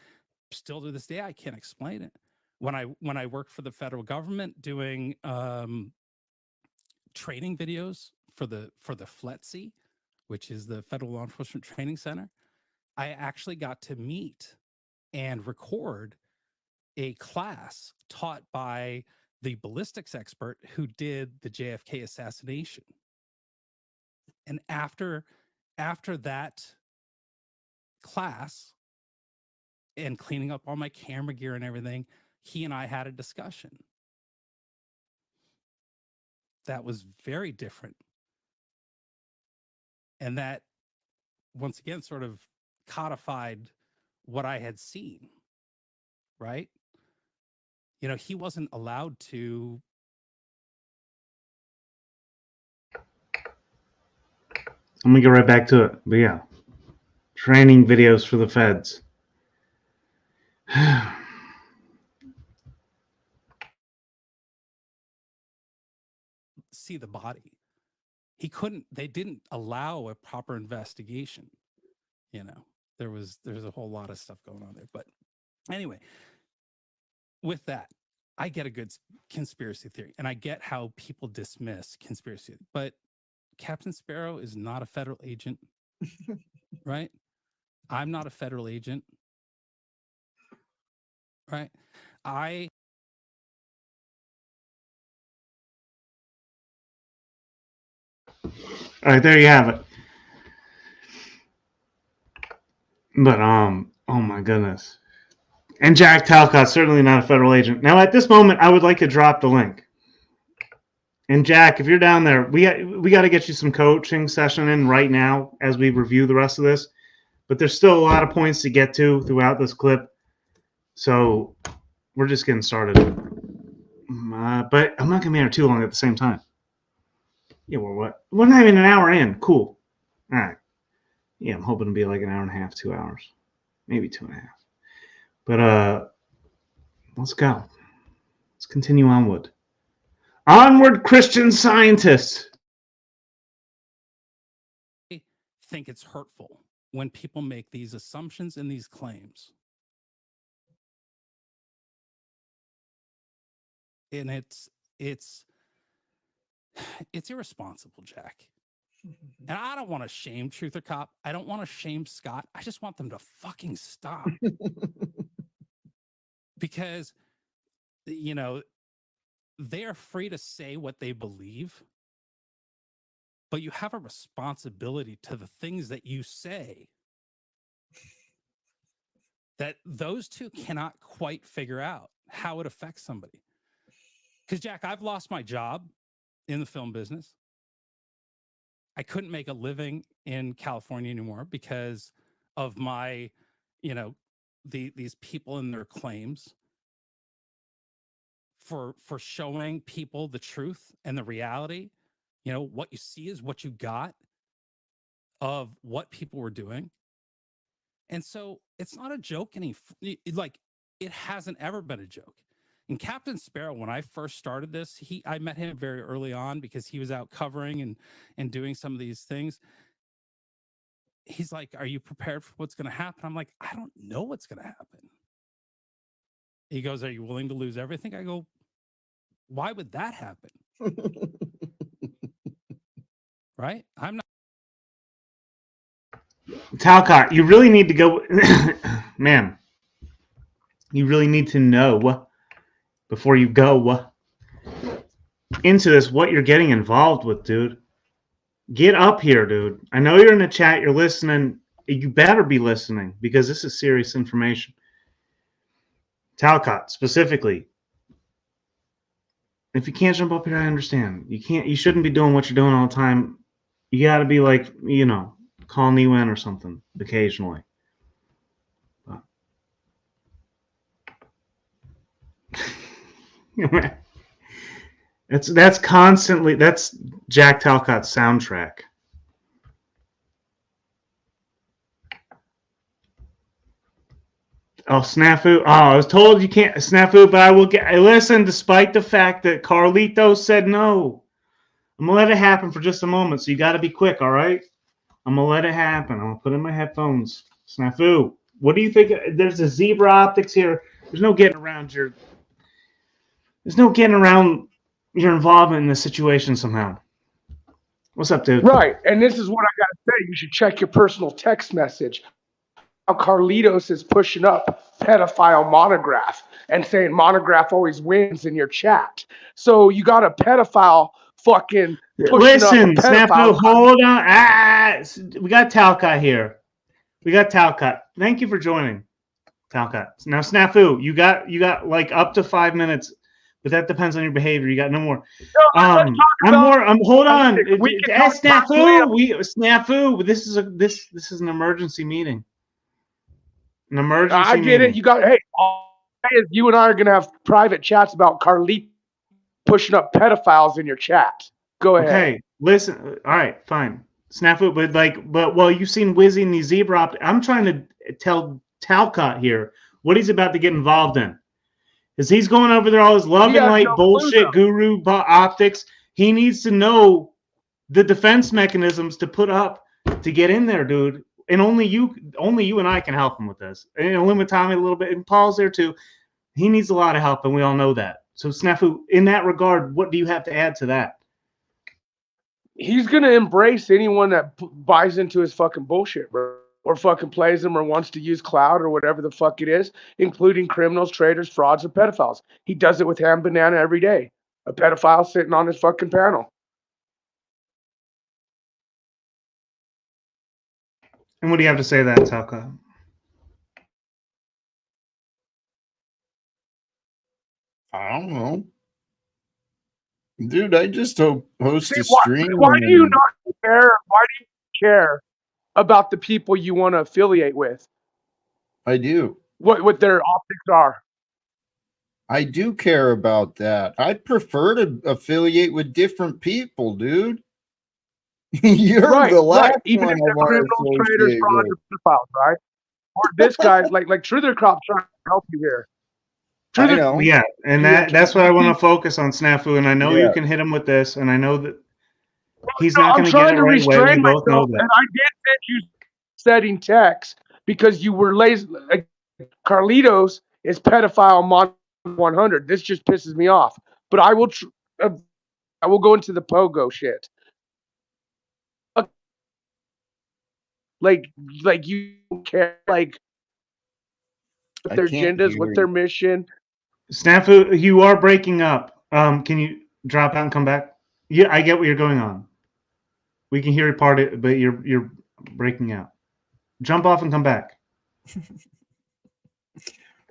still to this day I can't explain it. When I worked for the federal government doing training videos for the FLETC, which is the Federal Law Enforcement Training Center, I actually got to meet and record a class taught by the ballistics expert who did the JFK assassination. And after that class and cleaning up all my camera gear and everything, he and I had a discussion that was very different. And that, once again, sort of codified what I had seen, right? You know, he wasn't allowed to. I'm gonna get right back to it. But yeah, training videos for the feds. See the body. He couldn't, they didn't allow a proper investigation. You know, there's a whole lot of stuff going on there. But anyway, with that, I get a good conspiracy theory, and I get how people dismiss conspiracy, but Captain Sparrow is not a federal agent, right? I'm not a federal agent, right? All right, there you have it. But oh my goodness. And Jack Talcott, certainly not a federal agent. Now, at this moment, I would like to drop the link. And Jack, if you're down there, we got to get you some coaching session in right now as we review the rest of this. But there's still a lot of points to get to throughout this clip. So we're just getting started. But I'm not going to be here too long at the same time. Yeah, well, what? We're not even an hour in. Cool. All right. Yeah, I'm hoping to be like an hour and a half, 2 hours. Maybe 2.5. But let's go. Let's continue onward. Onward, Christian Scientists. I think it's hurtful when people make these assumptions and these claims. And it's irresponsible, Jack. And I don't want to shame Truth or Cop. I don't want to shame Scott. I just want them to fucking stop. Because, you know, they are free to say what they believe, but you have a responsibility to the things that you say that those two cannot quite figure out how it affects somebody. Because, Jack, I've lost my job in the film business. I couldn't make a living in California anymore because of my, you know, these people and their claims for showing people the truth and the reality. You know, what you see is what you got of what people were doing. And so it's not a joke like it hasn't ever been a joke. And Captain Sparrow, when I first started this, I met him very early on because he was out covering and doing some of these things. He's like, "Are you prepared for what's going to happen?" I'm like, "I don't know what's going to happen." He goes, "Are you willing to lose everything?" I go, "Why would that happen?" Right? I'm not. Talcott, you really need to go, man. You really need to know before you go into this what you're getting involved with, dude. Get up here, dude. I know you're in the chat. You're listening. You better be listening because this is serious information. Talcott, specifically. If you can't jump up here, I understand. You shouldn't be doing what you're doing all the time. You got to be like, you know, calling you in or something occasionally. That's constantly, that's Jack Talcott's soundtrack. Oh, snafu. Oh, I was told you can't snafu, but I will get. Listen, despite the fact that Carlitos said no, I'm gonna let it happen for just a moment. So you got to be quick, all right? I'm gonna let it happen. I'm gonna put in my headphones. Snafu, what do you think? There's a zebra optics here. There's no getting around your. There's no getting around your involvement in this situation somehow. What's up, dude? Right. And this is what I got to say. You should check your personal text message. How Carlitos is pushing up pedophile monograph and saying monograph always wins in your chat. So you got a pedophile fucking pushing Listen, up a pedophile. Snafu, hold on. We got Talcott here. We got Talcott. Thank you for joining, Talcott. Now, Snafu, you got like up to 5 minutes, but that depends on your behavior. You got no more. Hold on. Snafu. This is an emergency meeting. An emergency. I get it. You got. Hey, you and I are gonna have private chats about Carly pushing up pedophiles in your chat. Go ahead. Okay, listen. All right, fine. Snafu, but you've seen Wizzy and the zebra optic. I'm trying to tell Talcott here what he's about to get involved in. Is he's going over there all his love and light bullshit guru optics. He needs to know the defense mechanisms to put up to get in there, dude. And only you and I can help him with this. And limit Tommy a little bit, and Paul's there too. He needs a lot of help, and we all know that. So, Snafu, in that regard, what do you have to add to that? He's gonna embrace anyone that buys into his fucking bullshit, bro, or fucking plays him, or wants to use cloud, or whatever the fuck it is, including criminals, traitors, frauds, and pedophiles. He does it with Ham Banana every day. A pedophile sitting on his fucking panel. And what do you have to say to that, Talcott? I don't know. Dude, I just host a stream. Why do you not care? Why do you care about the people you want to affiliate with? I do. What their optics are. I do care about that. I prefer to affiliate with different people, dude. You're the last Even one if I they're want criminals, to traitors, associate frauds, with. and pedophiles, right? Or this guy, like Truther Crop's trying to help you here. I know. Yeah, and that's what I want to focus on, Snafu. And I know you can hit him with this, and I know that he's not going to get it right way. We both know that. And I did send you setting text because you were lazy. Carlitos is pedophile mon 100. This just pisses me off. But I will go into the Pogo shit. Like you care, like what their agendas, what their mission. Snafu, you are breaking up. Can you drop out and come back? Yeah, I get what you're going on. We can hear part of it, but you're breaking out. Jump off and come back.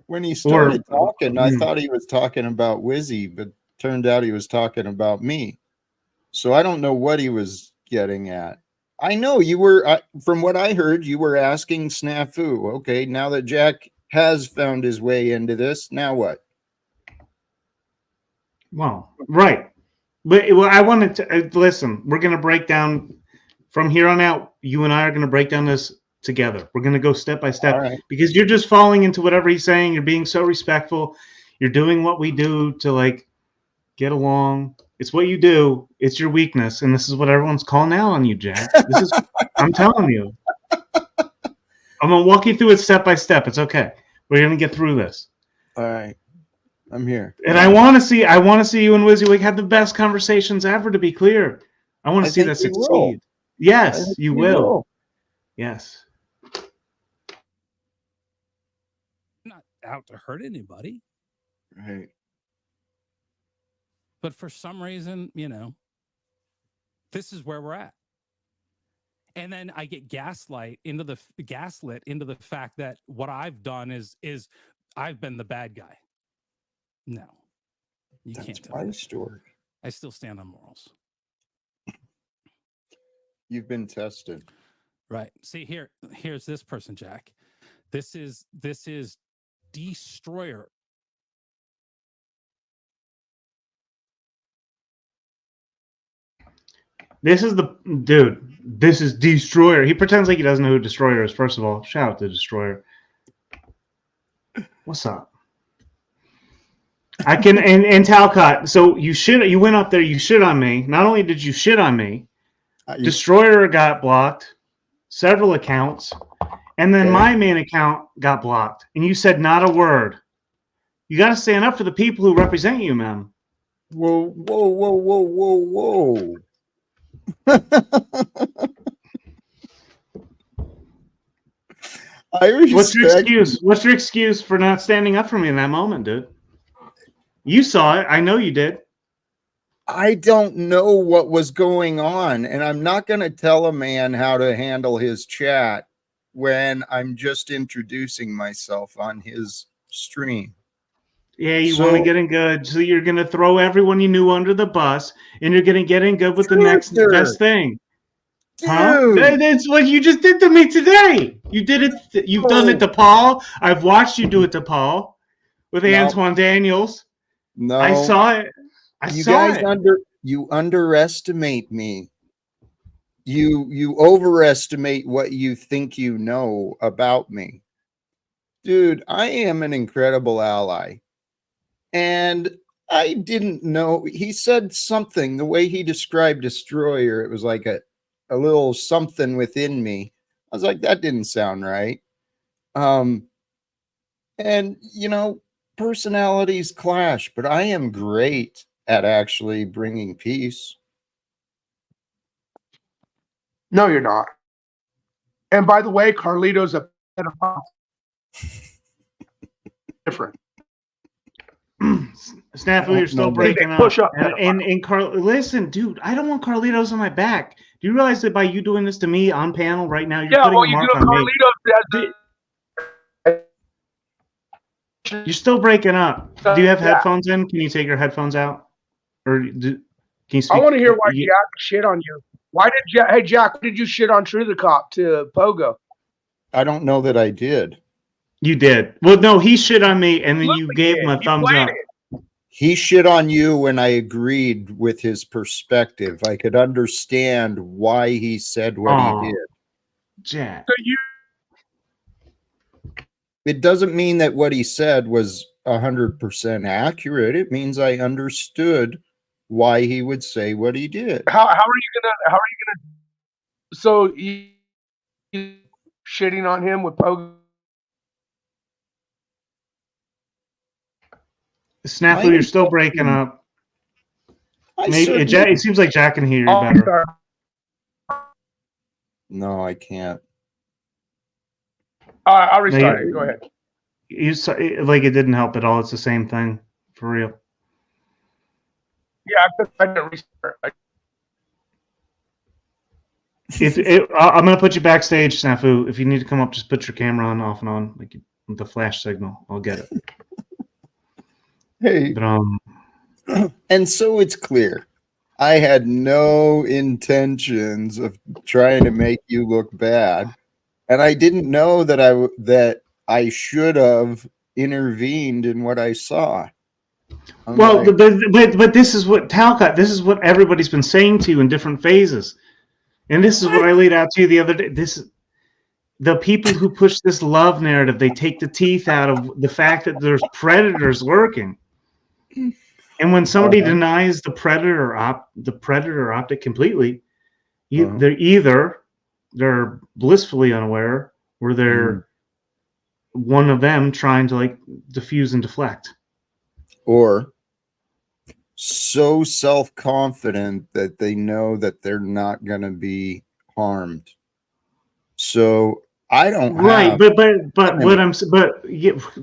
When he started talking, I thought he was talking about Wizzy, but turned out he was talking about me. So I don't know what he was getting at. I know you were, from what I heard, you were asking Snafu. Okay, now that Jack has found his way into this, now what? Well, right. But I wanted to listen. We're going to break down from here on out. You and I are going to break down this together. We're going to go step by step because you're just falling into whatever he's saying. You're being so respectful. You're doing what we do to like get along. It's what you do. It's your weakness, and this is what everyone's calling out on you, Jack. This is I'm telling you. I'm gonna walk you through it step by step. It's okay. We're gonna get through this. All right, I'm here. And I want to see you and WYSIWYG have the best conversations ever. To be clear, I want to see that succeed. Yes, you will. Yes. I'm not out to hurt anybody. Right. But for some reason, this is where we're at. And then I get gaslit into the fact that what I've done is I've been the bad guy. No, you can't tell me. That's my story. I still stand on morals. You've been tested. Right. See, here's this person, Jack. This is Destroyer. This is the dude. This is Destroyer. He pretends like he doesn't know who Destroyer is. First of all, shout out to Destroyer. What's up? I can and Talcott. So you went up there. You shit on me. Not only did you shit on me, Destroyer got blocked, several accounts, and then my main account got blocked. And you said not a word. You got to stand up for the people who represent you, man. Whoa, whoa, whoa, whoa, whoa, whoa. What's your excuse? What's your excuse for not standing up for me in that moment, dude? You saw it. I know you did. I don't know what was going on, and I'm not going to tell a man how to handle his chat when I'm just introducing myself on his stream. Yeah, you want to get in good, so you're going to throw everyone you knew under the bus, and you're going to get in good with the next best thing. Dude. Huh? That's what you just did to me today. You did it. You've done it to Paul. I've watched you do it to Paul with Antoine Daniels. No, I saw it. You underestimate me. You overestimate what you think you know about me. Dude, I am an incredible ally. And I didn't know. He said something, the way he described Destroyer, it was like a little something within me. I was like, that didn't sound right. And you know, personalities clash, but I am great at actually bringing peace. No, you're not. And by the way, Carlito's a pedophile. Different. Snafu, you're still breaking up. Push up. And listen, dude, I don't want Carlitos on my back. Do you realize that by you doing this to me on panel right now, you're putting a mark on me? You're still breaking up. Do you have headphones in? Can you take your headphones out? Or can you speak? I want to hear why Jack shit on you. Why did Jack? Hey Jack, why did you shit on True the Cop to Pogo? I don't know that I did. You did. Well, no, he shit on me, and then you gave him a thumbs up. He shit on you when I agreed with his perspective. I could understand why he said what he did. Jack. It doesn't mean that what he said was 100% accurate. It means I understood why he would say what he did. How are you gonna? So you shitting on him with Pogo? Snafu, you're still breaking up. It seems like Jack can hear you better. No, I can't. I'll restart it. Go ahead. Like it didn't help at all. It's the same thing, for real. Yeah, I didn't restart. I'm gonna put you backstage, Snafu. If you need to come up, just put your camera on, off and on, like with the flash signal. I'll get it. Hey, but, and so it's clear. I had no intentions of trying to make you look bad, and I didn't know that I should have intervened in what I saw. But this is what Talcott. This is what everybody's been saying to you in different phases, and this is what I laid out to you the other day. The people who push this love narrative, they take the teeth out of the fact that there's predators lurking. And when somebody denies the predator optic completely, they're blissfully unaware, or they're one of them trying to like diffuse and deflect, or so self-confident that they know that they're not going to be harmed. So I don't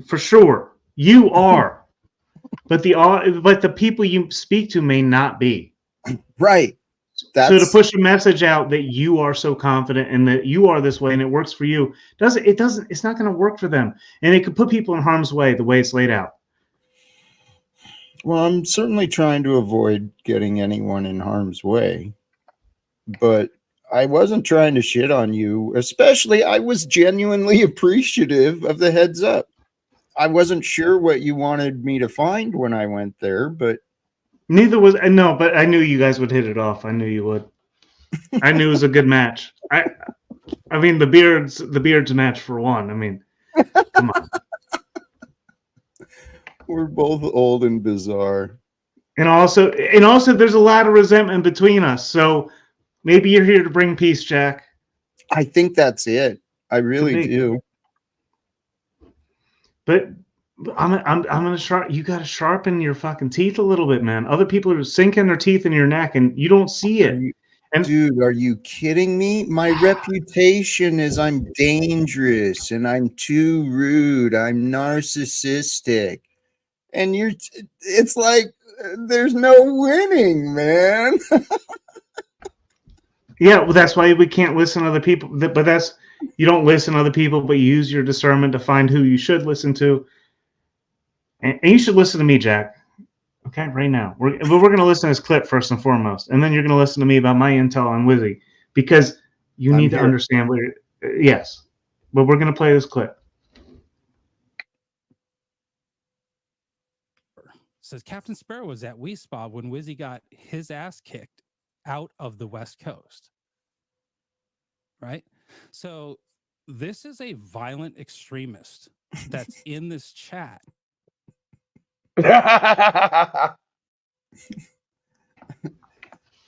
for sure you are. But the people you speak to may not be. Right. So to push a message out that you are so confident and that you are this way and it works for you, it's not going to work for them. And it could put people in harm's way the way it's laid out. Well, I'm certainly trying to avoid getting anyone in harm's way. But I wasn't trying to shit on you. Especially, I was genuinely appreciative of the heads up. I wasn't sure what you wanted me to find when I went there, but neither was no. But I knew you guys would hit it off. I knew you would. I knew it was a good match. I mean, the beards match for one. I mean, come on. We're both old and bizarre. And also, there's a lot of resentment between us. So maybe you're here to bring peace, Jack. I think that's it. I really do. But I'm gonna you gotta sharpen your fucking teeth a little bit, man. Other people are sinking their teeth in your neck and you don't see it. Dude, are you kidding me? My reputation is I'm dangerous and I'm too rude. I'm narcissistic. And it's like there's no winning, man. Yeah, well, that's why we can't listen to other people. But you don't listen to other people, but you use your discernment to find who you should listen to. And you should listen to me, Jack. Okay, right now. We're going to listen to this clip first and foremost. And then you're going to listen to me about my intel on WYSIWYG. Because you need to understand what you're... Yes. But we're going to play this clip. Says Captain Sparrow was at WYSIWYG when WYSIWYG got his ass kicked out of the West Coast. Right? So this is a violent extremist that's in this chat. All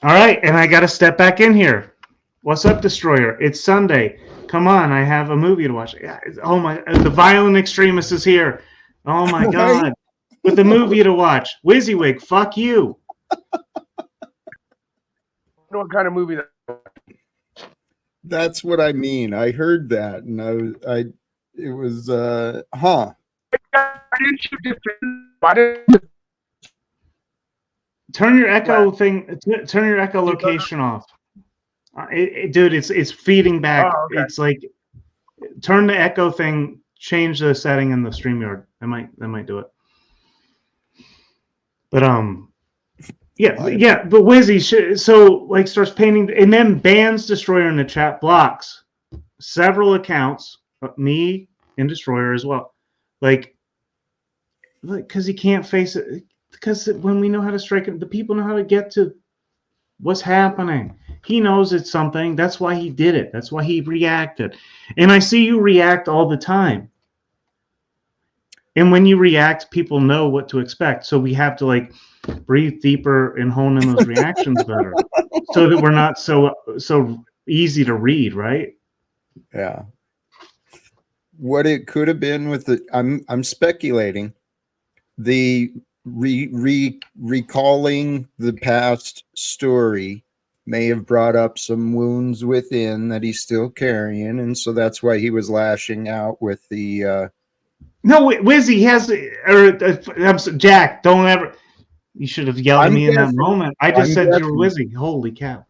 right, and I got to step back in here. What's up, Destroyer? It's Sunday. Come on, I have a movie to watch. Oh my, the violent extremist is here. Oh my God, with the movie to watch. WYSIWYG, fuck you. What kind of movie? That's what I mean. I heard that, and it was huh. Turn your echo thing. Turn your echo location off. Dude, it's feeding back. Oh, okay. It's like turn the echo thing. Change the setting in the StreamYard. That might do it. But yeah. But WYSIWYG starts painting and then bans Destroyer in the chat, blocks several accounts, me and Destroyer as well. Because he can't face it. Because when we know how to strike it, the people know how to get to what's happening. He knows it's something. That's why he did it. That's why he reacted. And I see you react all the time. And when you react, people know what to expect. So we have to breathe deeper and hone in those reactions better, so that we're not so easy to read, right? Yeah. What it could have been with I'm speculating. The recalling the past story may have brought up some wounds within that he's still carrying, and so that's why he was lashing out with the No, WYSIWYG has Jack, don't ever. You should have yelled at me in that moment. I just said you were WYSIWYG. Holy cow.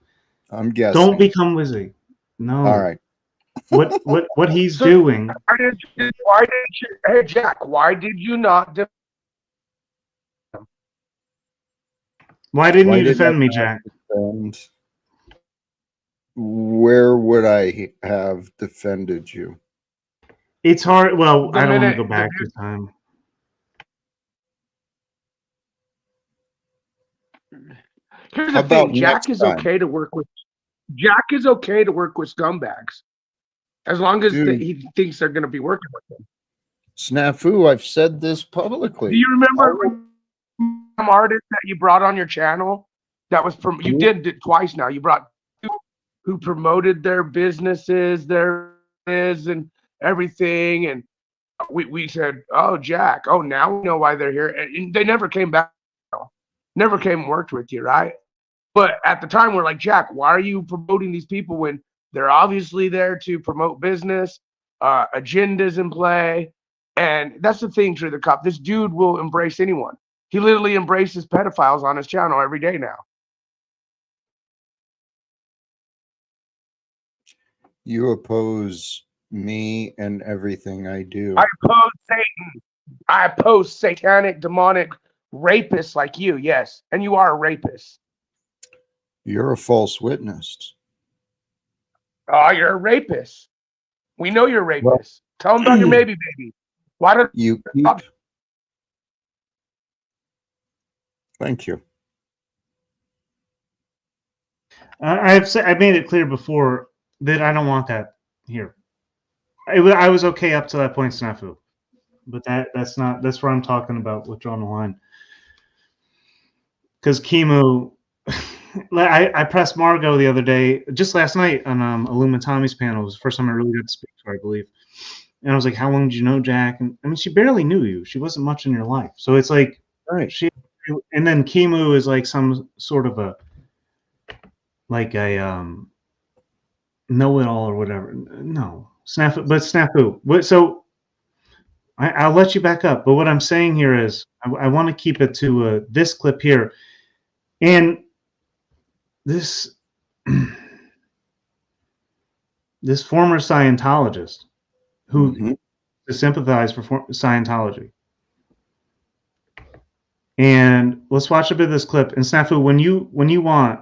I'm guessing. Don't become WYSIWYG. No. All right. What he's doing. Why did you hey Jack, why did you not Why didn't you defend me, Jack? Where would I have defended you? It's hard. Well, I don't want to go back to time. Here's the thing, Jack is okay to work with scumbags. As long as he thinks they're going to be working with him. Snafu, I've said this publicly. Do you remember some artist that you brought on your channel? That was from you did it twice now. You brought two who promoted their businesses, and everything, and we said, "Oh, Jack, oh now we know why they're here." And they never came back, never came and worked with you, right? But at the time, we're like, Jack, why are you promoting these people when they're obviously there to promote business, agendas in play? And that's the thing, True the Cop. This dude will embrace anyone. He literally embraces pedophiles on his channel every day now. You oppose me and everything I do. I oppose Satan. I oppose satanic, demonic rapists like you, yes. And you are a rapist. You're a false witness. Oh, you're a rapist. We know you're a rapist. Well, tell them about your baby. Why don't you keep... Thank you. I made it clear before that I don't want that here. I was okay up to that point, Snafu. but that's where I'm talking about withdrawing the line. Because chemo, I pressed Margot the other day, just last night on Illumitommy's panel. It was the first time I really got to speak to her, I believe. And I was like, "How long did you know Jack?" And I mean, she barely knew you. She wasn't much in your life. So it's like, Right. and then chemo is like some sort of a know-it-all or whatever. No, snafu. So I'll let you back up. But what I'm saying here is, I want to keep it to this clip here, and this this former Scientologist who sympathized for Scientology. And let's watch a bit of this clip. And Snafu, when you want,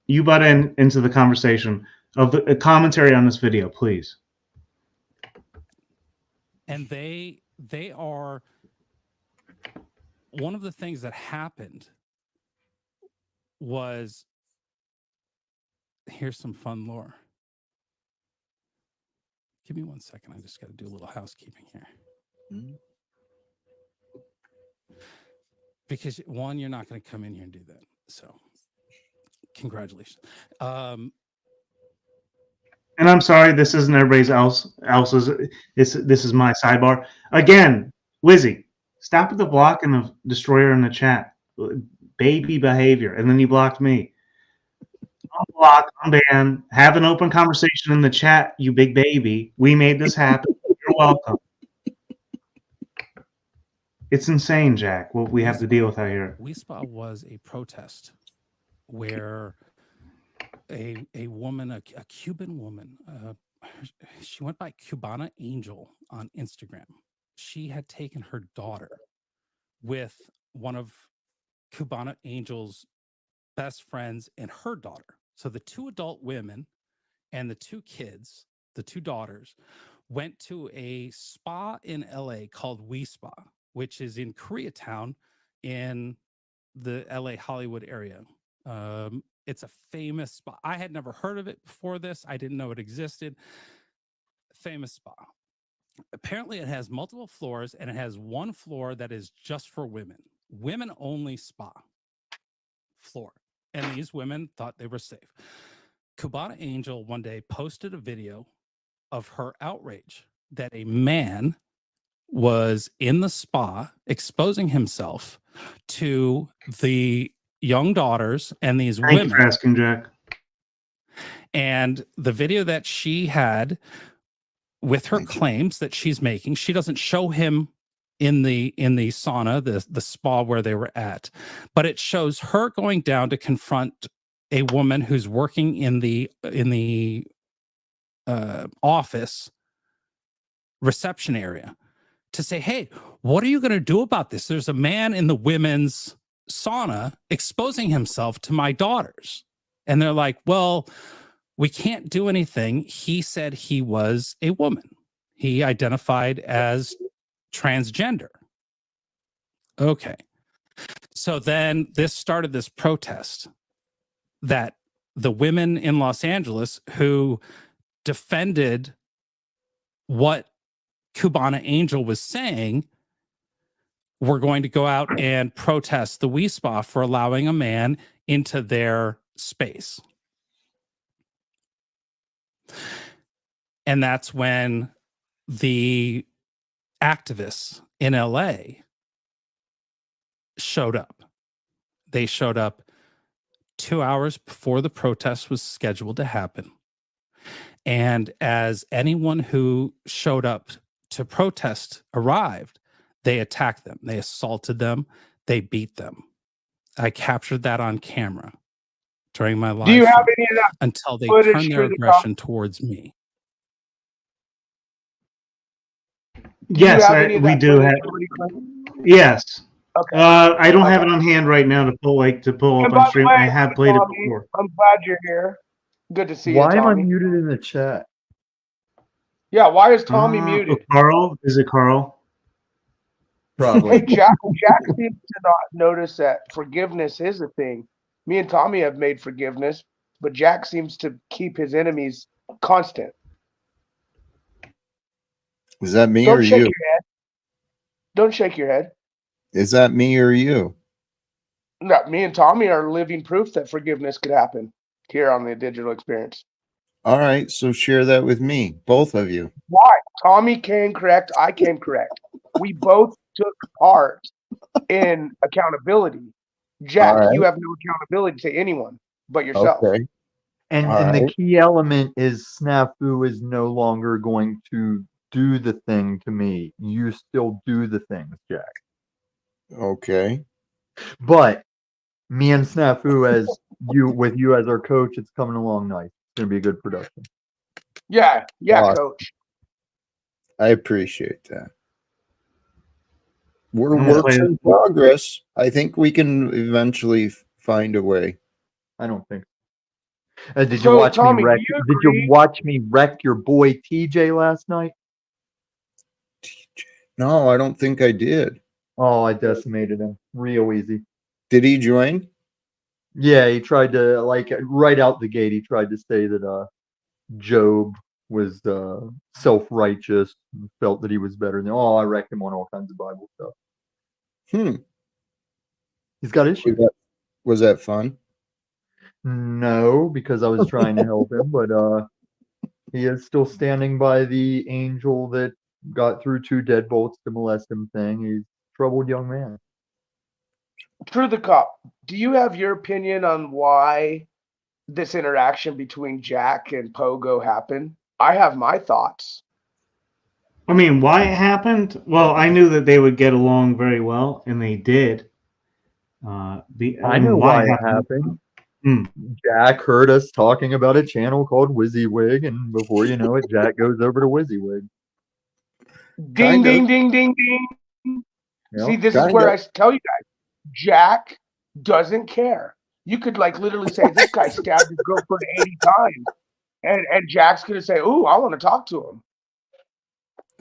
you butt into the conversation of the commentary on this video, please. And they are one of the things that happened was, here's some fun lore. Give me 1 second. I just got to do a little housekeeping here. Because one, you're not going to come in here and do that. So congratulations. And I'm sorry, this isn't everybody's else's. This is my sidebar. Again, Wizzy, stop with the blocking of Destroyer in the chat. Baby behavior. And then you blocked me. Unblock, unban, have an open conversation in the chat, you big baby. We made this happen. You're welcome. It's insane, Jack, what we have to deal with out here. WYSIWYG was a protest where a woman, a Cuban woman, she went by Cubana Angel on Instagram. She had taken her daughter with one of Cubana Angel's best friends and her daughter. So the two adult women and the two kids, the two daughters, went to a spa in LA called WYSIWYG, which is in Koreatown in the LA Hollywood area. It's a famous spa. I had never heard of it before this. I didn't know it existed. Famous spa. Apparently it has multiple floors, and it has one floor that is just for women. Women only spa floor. And these women thought they were safe. Cubana Angel one day posted a video of her outrage that a man was in the spa exposing himself to the young daughters and these Thank women. you for asking, Jack. And the video that she had with her claims that she's making, she doesn't show him in the sauna, the spa where they were at, but it shows her going down to confront a woman who's working in the office reception area to say, "Hey, what are you going to do about this? There's a man in the women's sauna exposing himself to my daughters." And they're like, "Well, we can't do anything. He said he was a woman. He identified as transgender." Okay. So then this started this protest that the women in Los Angeles who defended what Cubana Angel was saying were going to go out and protest the WYSIWYG for allowing a man into their space. And that's when the activists in LA showed up. They showed up 2 hours before the protest was scheduled to happen. And as anyone who showed up to protest arrived, they attacked them. They assaulted them. They beat them. I captured that on camera during my live. Do you have any of that until they footage turned their for the aggression towards me? Yes, we do have. Yes. Okay. I don't have it on hand right now to pull up on stream. I have played it before. I'm glad you're here. Good to see you, Why am I Tommy. muted in the chat? Yeah, why is Tommy muted? Carl? Is it Carl? Probably. Hey, Jack seems to not notice that forgiveness is a thing. Me and Tommy have made forgiveness, but Jack seems to keep his enemies constant. Is that me Don't or shake you? your head. Don't shake your head. Is that me or you? No, me and Tommy are living proof that forgiveness could happen here on the digital experience. All right, so share that with me, both of you. Why? Tommy came correct. I came correct. We both took part in accountability. Jack, All you right. have no accountability to anyone but yourself. Okay. And All the right. key element is Snafu is no longer going to do the thing to me. You still do the things, Jack. Okay. But me and Snafu as you as our coach, it's coming along nice. It's gonna be a good production. Yeah, Awesome. coach. I appreciate that. We're I'm gonna works play in progress. I think we can eventually find a way. I don't think. Did you So, watch Tommy, me do wreck? you Did you agree? watch me wreck your boy TJ last night? No, I don't think I did. Oh, I decimated him real easy. Did he join? Yeah, he tried to right out the gate. He tried to say that Job was self-righteous, and felt that he was better than. Oh, I wrecked him on all kinds of Bible stuff. He's got issues. Was that fun? No, because I was trying to help him, but he is still standing by the angel that got through 2 deadbolts to molest him thing. He's a troubled young man. True the cop. Do you have your opinion on why this interaction between Jack and Pogo happened? I have my thoughts. I mean, why it happened? Well, I knew that they would get along very well, and they did. I know why it happened. Hmm. Jack heard us talking about a channel called WYSIWYG, and before you know it, Jack goes over to WYSIWYG. Ding, Kind of. ding, ding, ding, ding. Yep. See, this is Kind where of. I tell you guys, Jack doesn't care. You could literally say, this guy stabbed his girlfriend 80 times. And Jack's going to say, ooh, I want to talk to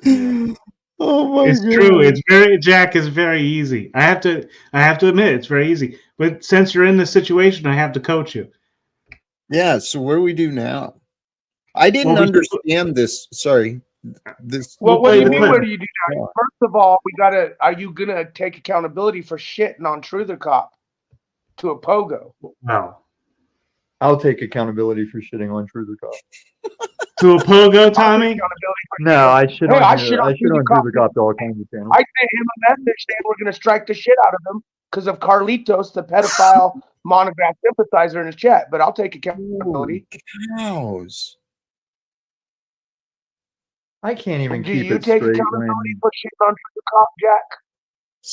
him. Oh my It's God. true. Jack is very easy. I have to admit, it's very easy. But since you're in this situation, I have to coach you. Yeah, so what do we do now? I didn't understand this. Sorry. Well, what do you mean, clip. what do you do now? First of all, are you going to take accountability for shitting on Truther Cop to a Pogo? No. I'll take accountability for shitting on Truther Cop. To a Pogo, Tommy? No, I shit Hey, on I shit on Truther Cop to all kinds of channels. I sent him a message saying we're going to strike the shit out of him because of Carlitos, the pedophile monograph sympathizer in his chat. But I'll take accountability. Cows. I can't even Do keep you it take straight accountability when for shitting on Truther Cop, Jack?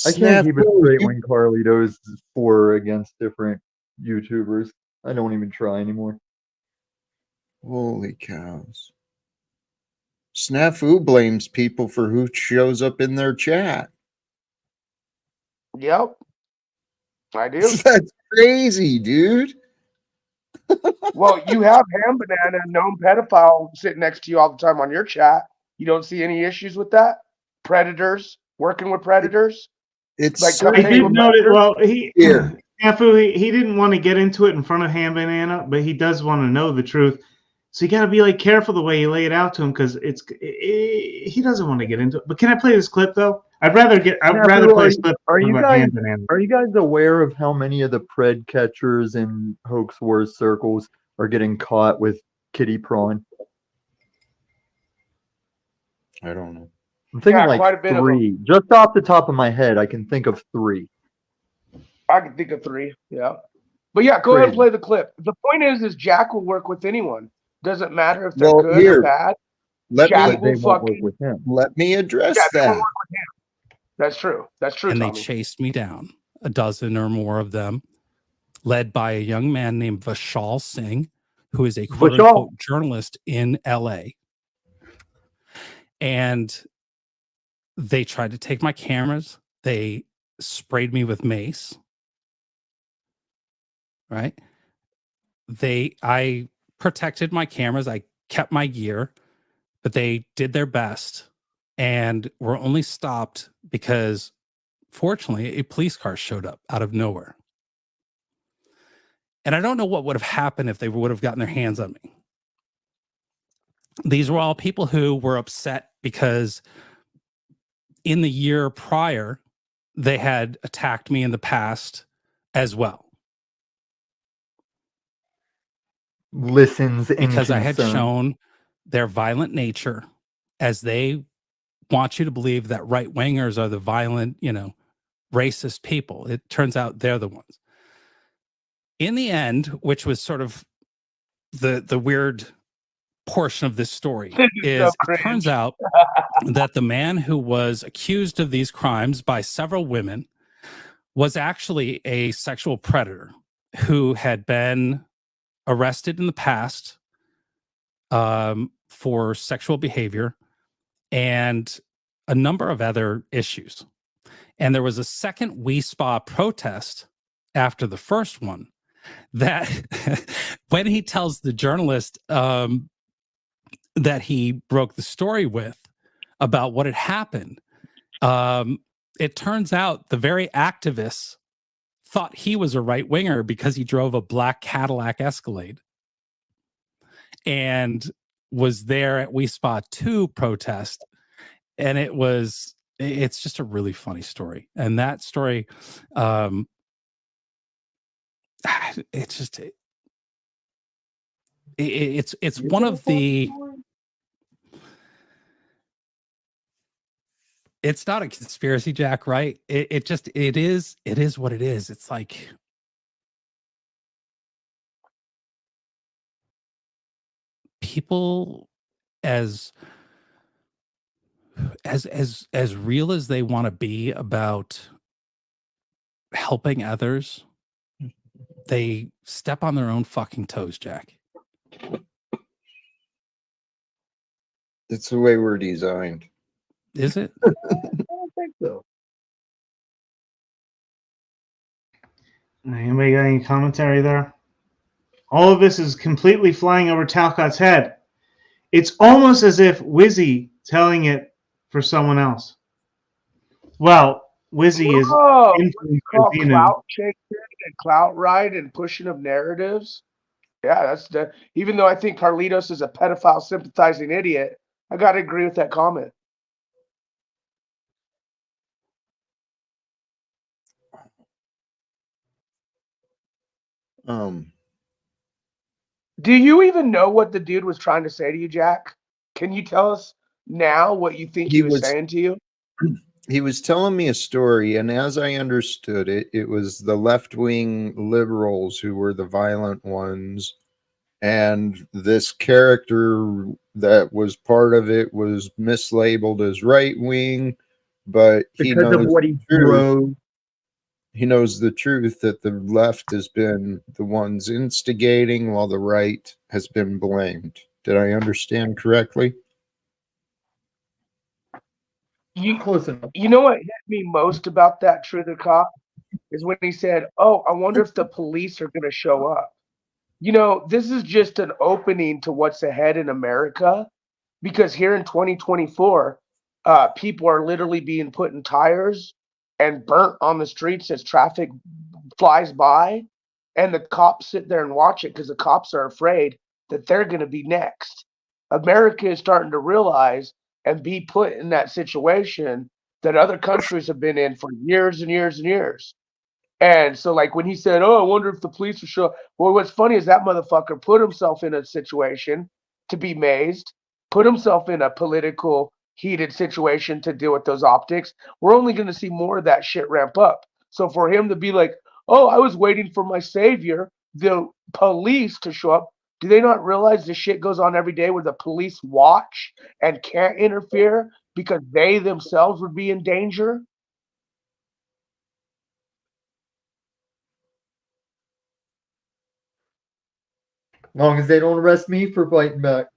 I can't keep it straight You- when Carlitos is for or against different YouTubers. I don't even try anymore. Holy cows. Snafu blames people for who shows up in their chat. Yep. I do. That's crazy, dude. Well, you have Ham Banana, a known pedophile, sitting next to you all the time on your chat. You don't see any issues with that? Predators, working with predators? It's Like, so I did Well, notice. Well, he Here. Snafu, he didn't want to get into it in front of Ham Banana, but he does want to know the truth. So you got to be careful the way you lay it out to him because he doesn't want to get into it. But can I play this clip though? I'd rather play a clip Are you about guys Ham Banana. are you guys aware of how many of the pred catchers in Hoax Wars circles are getting caught with kitty prawn? I don't know. I'm thinking quite a bit of 3. Just off the top of my head, I can think of 3. I can think of 3, yeah. But yeah, go ahead and Crazy. play the clip. The point is Jack will work with anyone. Doesn't matter if they're Well, good here, or bad. Let Jack But will they won't work fucking. with him. Let me address Yeah, they won't that. work with him. That's true. That's true, And they Tommy. chased me down, a dozen or more of them, led by a young man named Vishal Singh, who is a quote unquote journalist in LA. And they tried to take my cameras. They sprayed me with mace. Right? I protected my cameras. I kept my gear, but they did their best and were only stopped because fortunately a police car showed up out of nowhere. And I don't know what would have happened if they would have gotten their hands on me. These were all people who were upset because in the year prior, they had attacked me in the past as well. Listens in Because I had concern. shown their violent nature, as they want you to believe that right wingers are the violent, racist people. It turns out they're the ones. In the end, which was sort of the weird portion of this story, is it turns out that the man who was accused of these crimes by several women was actually a sexual predator who had been arrested in the past for sexual behavior and a number of other issues. And there was a second WeSpa protest after the first one that when he tells the journalist that he broke the story with about what had happened, it turns out the very activists thought he was a right winger because he drove a black Cadillac Escalade and was there at WeSpa 2 protest. And it's just a really funny story. And that story, it's just, it's one of the, it's not a conspiracy, Jack, right? It is what it is. It's like, people as real as they want to be about helping others, they step on their own fucking toes, Jack. It's the way we're designed. Is it? I don't think so. Anybody got any commentary there? All of this is completely flying over Talcott's head. It's almost as if Wizzy telling it for someone else. Well, Wizzy is called clout chasing and clout ride and pushing of narratives. Yeah, that's even though I think Carlitos is a pedophile sympathizing idiot, I gotta agree with that comment. Do you even know what the dude was trying to say to you, Jack? Can you tell us now what you think he was saying to you? He was telling me a story, and as I understood it, it was the left-wing liberals who were the violent ones, and this character that was part of it was mislabeled as right-wing, but because of what he drove. He knows the truth that the left has been the ones instigating while the right has been blamed. Did I understand correctly? Close enough. You know what hit me most about that Truther Cop is when he said, "Oh, I wonder if the police are going to show up." You know, this is just an opening to what's ahead in America, because here in 2024, people are literally being put in tires and burnt on the streets as traffic flies by, and the cops sit there and watch it because the cops are afraid that they're going to be next. America is starting to realize and be put in that situation that other countries have been in for years and years and years. And so, like, when he said, "Oh, I wonder if the police will show up," well, what's funny is that motherfucker put himself in a situation to be mazed, put himself in a political heated situation to deal with those optics. We're only going to see more of that shit ramp up. So for him to be like, "Oh, I was waiting for my savior, the police, to show up," do they not realize this shit goes on every day where the police watch and can't interfere because they themselves would be in danger? As long as they don't arrest me for fighting back.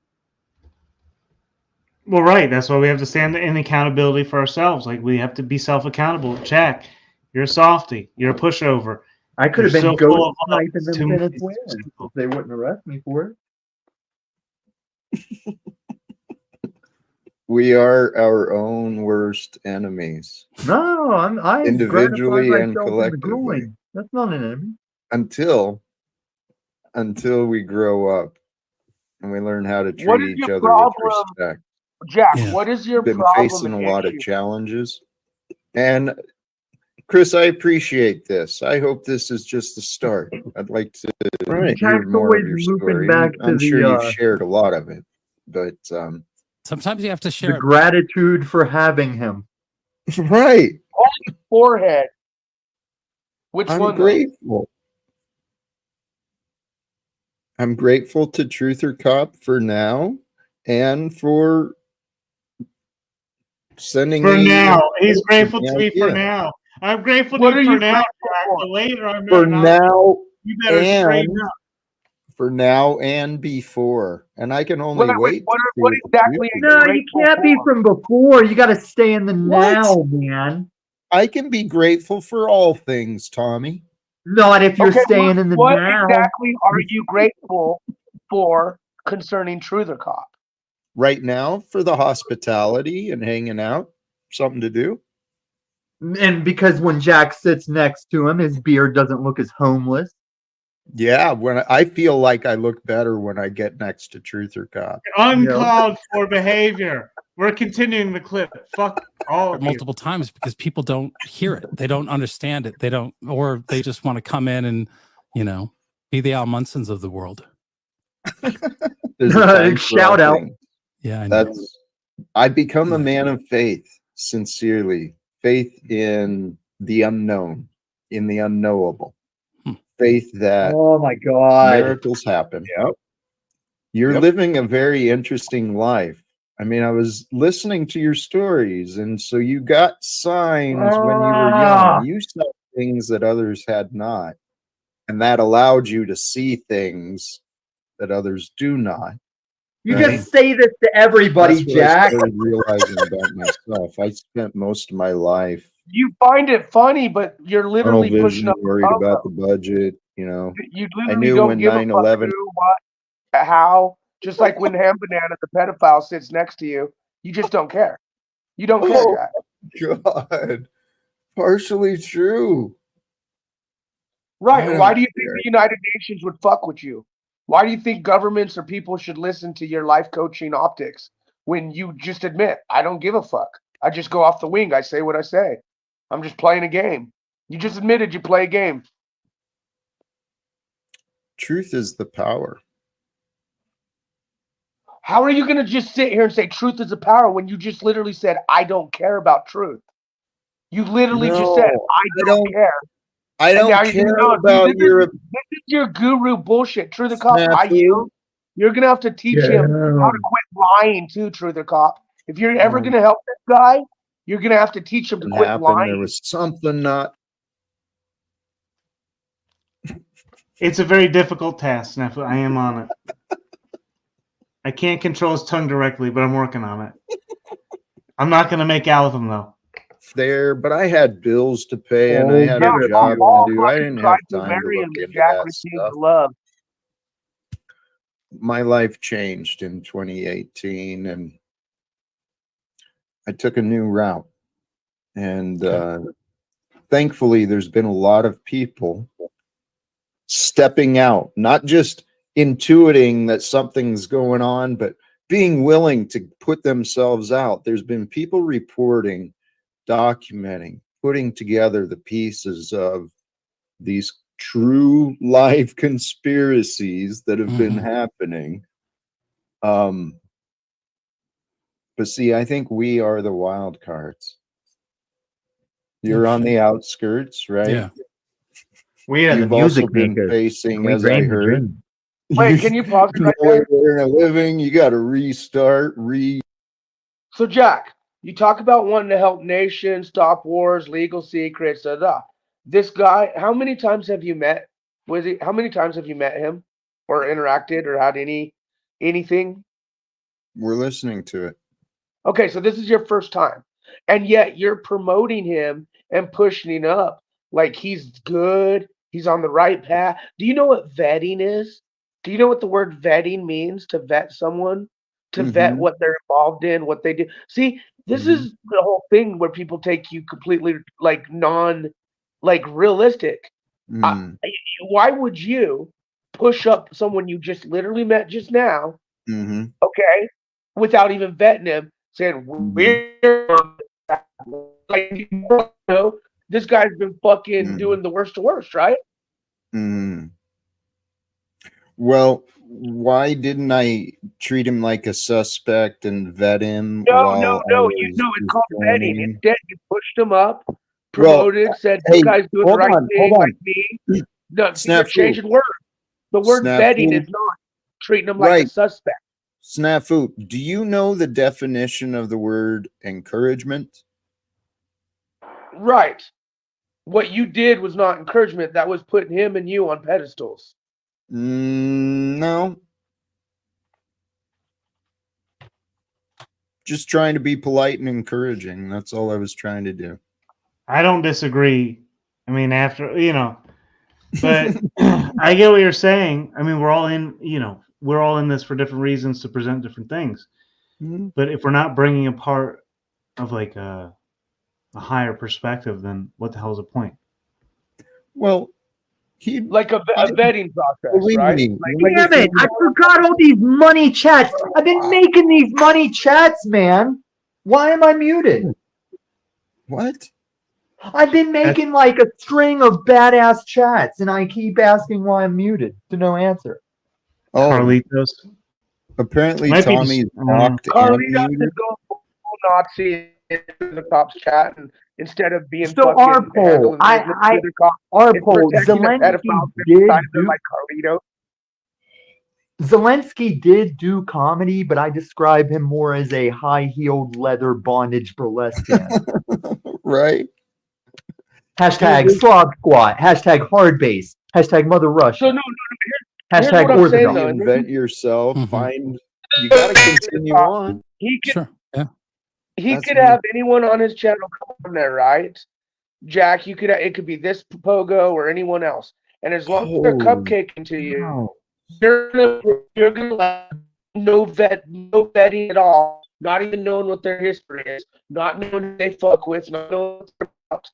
Well, right. That's why we have to stand in accountability for ourselves. Like, we have to be self-accountable. Jack, you're a softie. You're a pushover. I could have You're been so full ghost of love. sniping them Too Venezuelans many- if they wouldn't arrest me for it. We are our own worst enemies. No, I individually gratify and myself in the collectively. groin. That's not an enemy. Until we grow up and we learn how to What treat is each your other with problem? respect. Jack, Yeah. what is your Been problem facing and a lot of issue? challenges. And Chris, I appreciate this. I hope this is just the start. I'd like to hear Jack's more always of your looping story. back to I'm sure the you've shared a lot of it, but Sometimes you have to the share it. gratitude for having him. right. Forehead. Which I'm one? Though? grateful. I'm grateful to Truther Cop for now and for sending For me now, he's grateful the to me for idea. now. I'm grateful What to are you for you now, grateful Jack. for? But later, I For may not. now You better straighten and up. for now and before. And I can only wait. What to see what the exactly are future. you No, you grateful can't be for? from before. You got to stay in the What? now, man. I can be grateful for all things, Tommy. Not if you're Okay, staying in the what now. exactly are you grateful for concerning Truther Cop? Right now, for the hospitality and hanging out, something to do. And because when Jack sits next to him, his beard doesn't look as homeless. Yeah, when I feel like I look better when I get next to Truther Cop. Uncalled for behavior. We're continuing the clip. Fuck all of you. Multiple times because people don't hear it. They don't understand it. They don't, or they just want to come in and, be the Al Munsons of the world. There's a time for Shout all out. things. Yeah, I know. That's I've become a man of faith, sincerely. Faith in the unknown, in the unknowable. Faith that Oh my God. miracles happen. Yep. You're living a very interesting life. I mean, I was listening to your stories, and so you got signs when you were young. You saw things that others had not, and that allowed you to see things that others do not. You Right. just say this to everybody, That's what I Jack. started realizing about myself. I spent most of my life You find it funny, but you're tunnel literally pushing vision, up. worried about the budget. You know, You I literally knew don't when give a fuck 9/11. who, what, how. Just like when Ham Banana, the pedophile, sits next to you, you just don't care. You don't care, Oh Jack. God, partially true. Right. I Why don't do you think care. the United Nations would fuck with you? Why do you think governments or people should listen to your life coaching optics when you just admit, I don't give a fuck? I just go off the wing. I say what I say. I'm just playing a game. You just admitted you play a game. Truth is the power. How are you going to just sit here and say truth is a power when you just literally said, I don't care about truth? You literally just said, I don't care. I And don't now you're care gonna, about this your is your guru bullshit. Truther Cop, my snafu. you. You're going to have to teach him how to quit lying too, Truther Cop. If you're ever going to help this guy, you're going to have to teach him to quit lying. There was something not. It's a very difficult task, Snafu. I am on it. I can't control his tongue directly, but I'm working on it. I'm not going to make out with him, though. There, but I had bills to pay and I had a job to do. I didn't have time to look into that stuff. Love. My life changed in 2018 and I took a new route. And thankfully, there's been a lot of people stepping out, not just intuiting that something's going on, but being willing to put themselves out. There's been people reporting, documenting, putting together the pieces of these true life conspiracies that have been happening. But see, I think we are the wild cards. You're on the outskirts, right? Yeah. We are the You've also music been makers. facing, We as I reign the heard. dream. Wait, can you pause it right No way there? to earn a living. You got to restart. So, Jack, you talk about wanting to help nations, stop wars, legal secrets, This guy, how many times have you met? How many times have you met him, or interacted, or had anything? We're listening to it. Okay, so this is your first time, and yet you're promoting him and pushing him up like he's good, he's on the right path. Do you know what vetting is? Do you know what the word vetting means? To vet someone, to vet what they're involved in, what they do. See, this is the whole thing where people take you completely like realistic. Why would you push up someone you just literally met just now? Okay, without even vetting him, saying we're like, you know, this guy's been fucking doing the worst to worst, right? Well, why didn't I treat him like a suspect and vet him? No. It's called vetting. him? Instead, you pushed him up, promoted, said this hey, guy's doing the right thing, like me. No, you're changing words. The word vetting is not treating him like a suspect. Snafu, do you know the definition of the word encouragement? Right. What you did was not encouragement. That was putting him and you on pedestals. No. Just trying to be polite and encouraging. That's all I was trying to do. I don't disagree. I mean, after, but I get what you're saying. I mean, we're all in this for different reasons to present different things. But if we're not bringing a part of like a higher perspective, then what the hell is the point? Well, like a vetting process, right? Damn it! I forgot all these money chats. I've been making these money chats, man. Why am I muted? What? I've been making like a string of badass chats, and I keep asking why I'm muted to no answer. Oh, Carlitos. Apparently, Might be Tommy's just- blocked. Carlitos is going full Nazi into the cops chat, and instead of being So our poll, our poll, Zelensky did do comedy, but I describe him more as a high-heeled leather bondage burlesque dancer. Right. Hashtag Slav Squat. Hashtag hard base. Hashtag Mother Russia. So no. Hashtag Orthodox. Invent yourself. Find. You gotta continue on. He could. Sure. Yeah. He could have anyone on his channel come on there, right? Jack, you could. It could be this Pogo or anyone else, and as long as they're cupcaking to you, you're gonna let no vetting at all, not even knowing what their history is, not knowing who they fuck with, not knowing what they're about.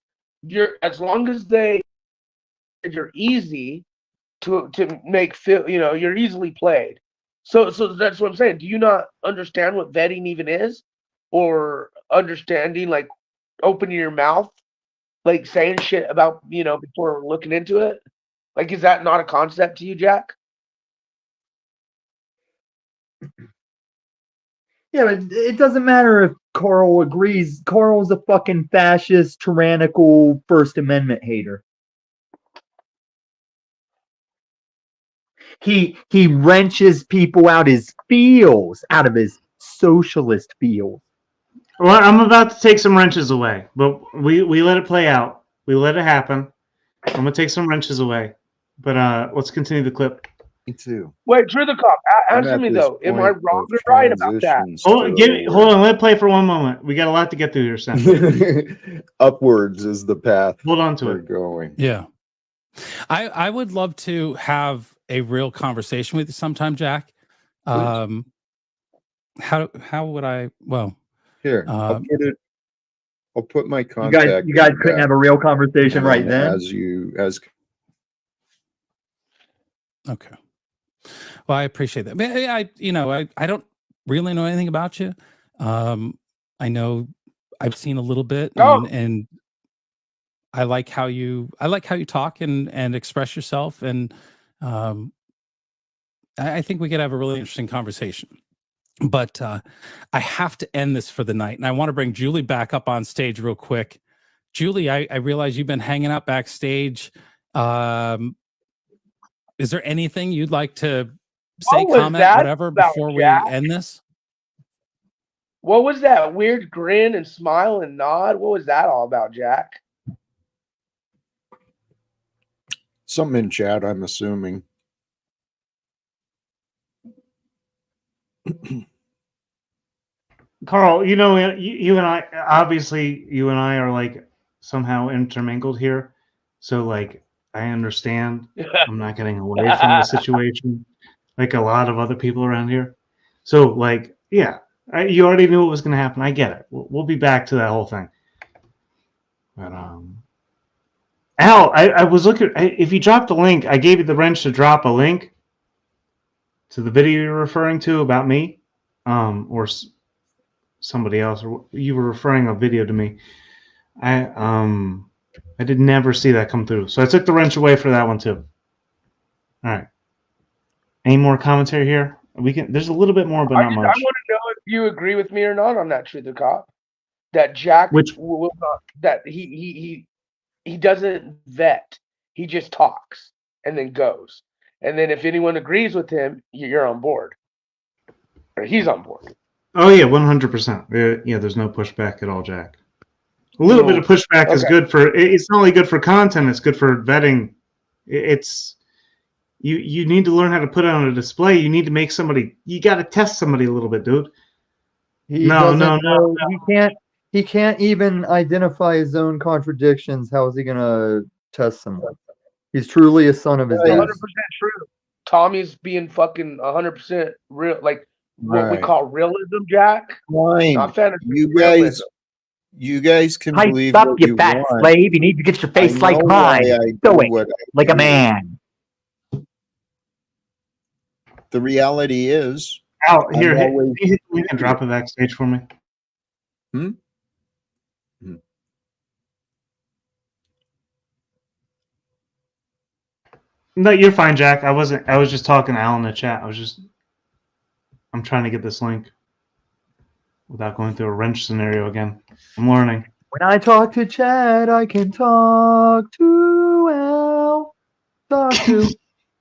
As long as you're easy to make feel, you're easily played. So that's what I'm saying. Do you not understand what vetting even is, or understanding like opening your mouth, like saying shit about before looking into it? Like, is that not a concept to you, Jack? Yeah, but it doesn't matter if Carl agrees. Carl's a fucking fascist, tyrannical First Amendment hater. He wrenches people out of his socialist feels. Well, I'm about to take some wrenches away, but we let it play out. We let it happen. I'm gonna take some wrenches away, but let's continue the clip. Me too. Wait, Drew the Cop, answer me though. Am I wrong or right about that? Hold on. Let it play for one moment. We got a lot to get through here, Sam. Upwards is the path. Hold on to we're it. Going. Yeah. I would love to have a real conversation with you sometime, Jack. How would I? Well, here I'll put my contact. You guys couldn't have a real conversation right then. Okay. Well, I appreciate that. I don't really know anything about you. I know I've seen a little bit, and I like how you talk and express yourself, and I think we could have a really interesting conversation. But I have to end this for the night, and I want to bring Julie back up on stage real quick. Julie, I realize you've been hanging out backstage. Is there anything you'd like to say, comment, whatever, before we end this? What was that weird grin and smile and nod? What was that all about, Jack? Something in chat, I'm assuming. Carl, you and I, obviously, you and I are like somehow intermingled here. So like, I understand I'm not getting away from the situation like a lot of other people around here. So like, yeah, you already knew what was going to happen. I get it. We'll be back to that whole thing. But Al, I was looking. If you dropped a link, I gave you the wrench to drop a link to the video you're referring to about me. or somebody else, or you were referring a video to me. I did never see that come through, so I took the wrench away for that one too. All right. Any more commentary here? We can. There's a little bit more, but not much. I want to know if you agree with me or not on that, Truth or Cop. That Jack will not. That he doesn't vet. He just talks and then goes. And then if anyone agrees with him, you're on board, or he's on board. Oh yeah, 100%. Yeah, there's no pushback at all, Jack. A little bit of pushback is good for. It's not only good for content; it's good for vetting. It's you need to learn how to put it on a display. You need to make somebody. You got to test somebody a little bit, dude. No. He can't even identify his own contradictions. How is he gonna test someone? He's truly a son of his dad. 100% true. Tommy's being fucking 100% real, like what we call realism, Jack. Fine. Not fantasy. You guys can Pipe believe up, what you you fat want. slave. You need to get your face like mine. Do it like a man. The reality is, Al, here, you can drop it backstage for me. No, you're fine, Jack. I was just talking to Al in the chat. I'm trying to get this link without going through a wrench scenario again. I'm learning. When I talk to Chad, I can talk to Al. Talk to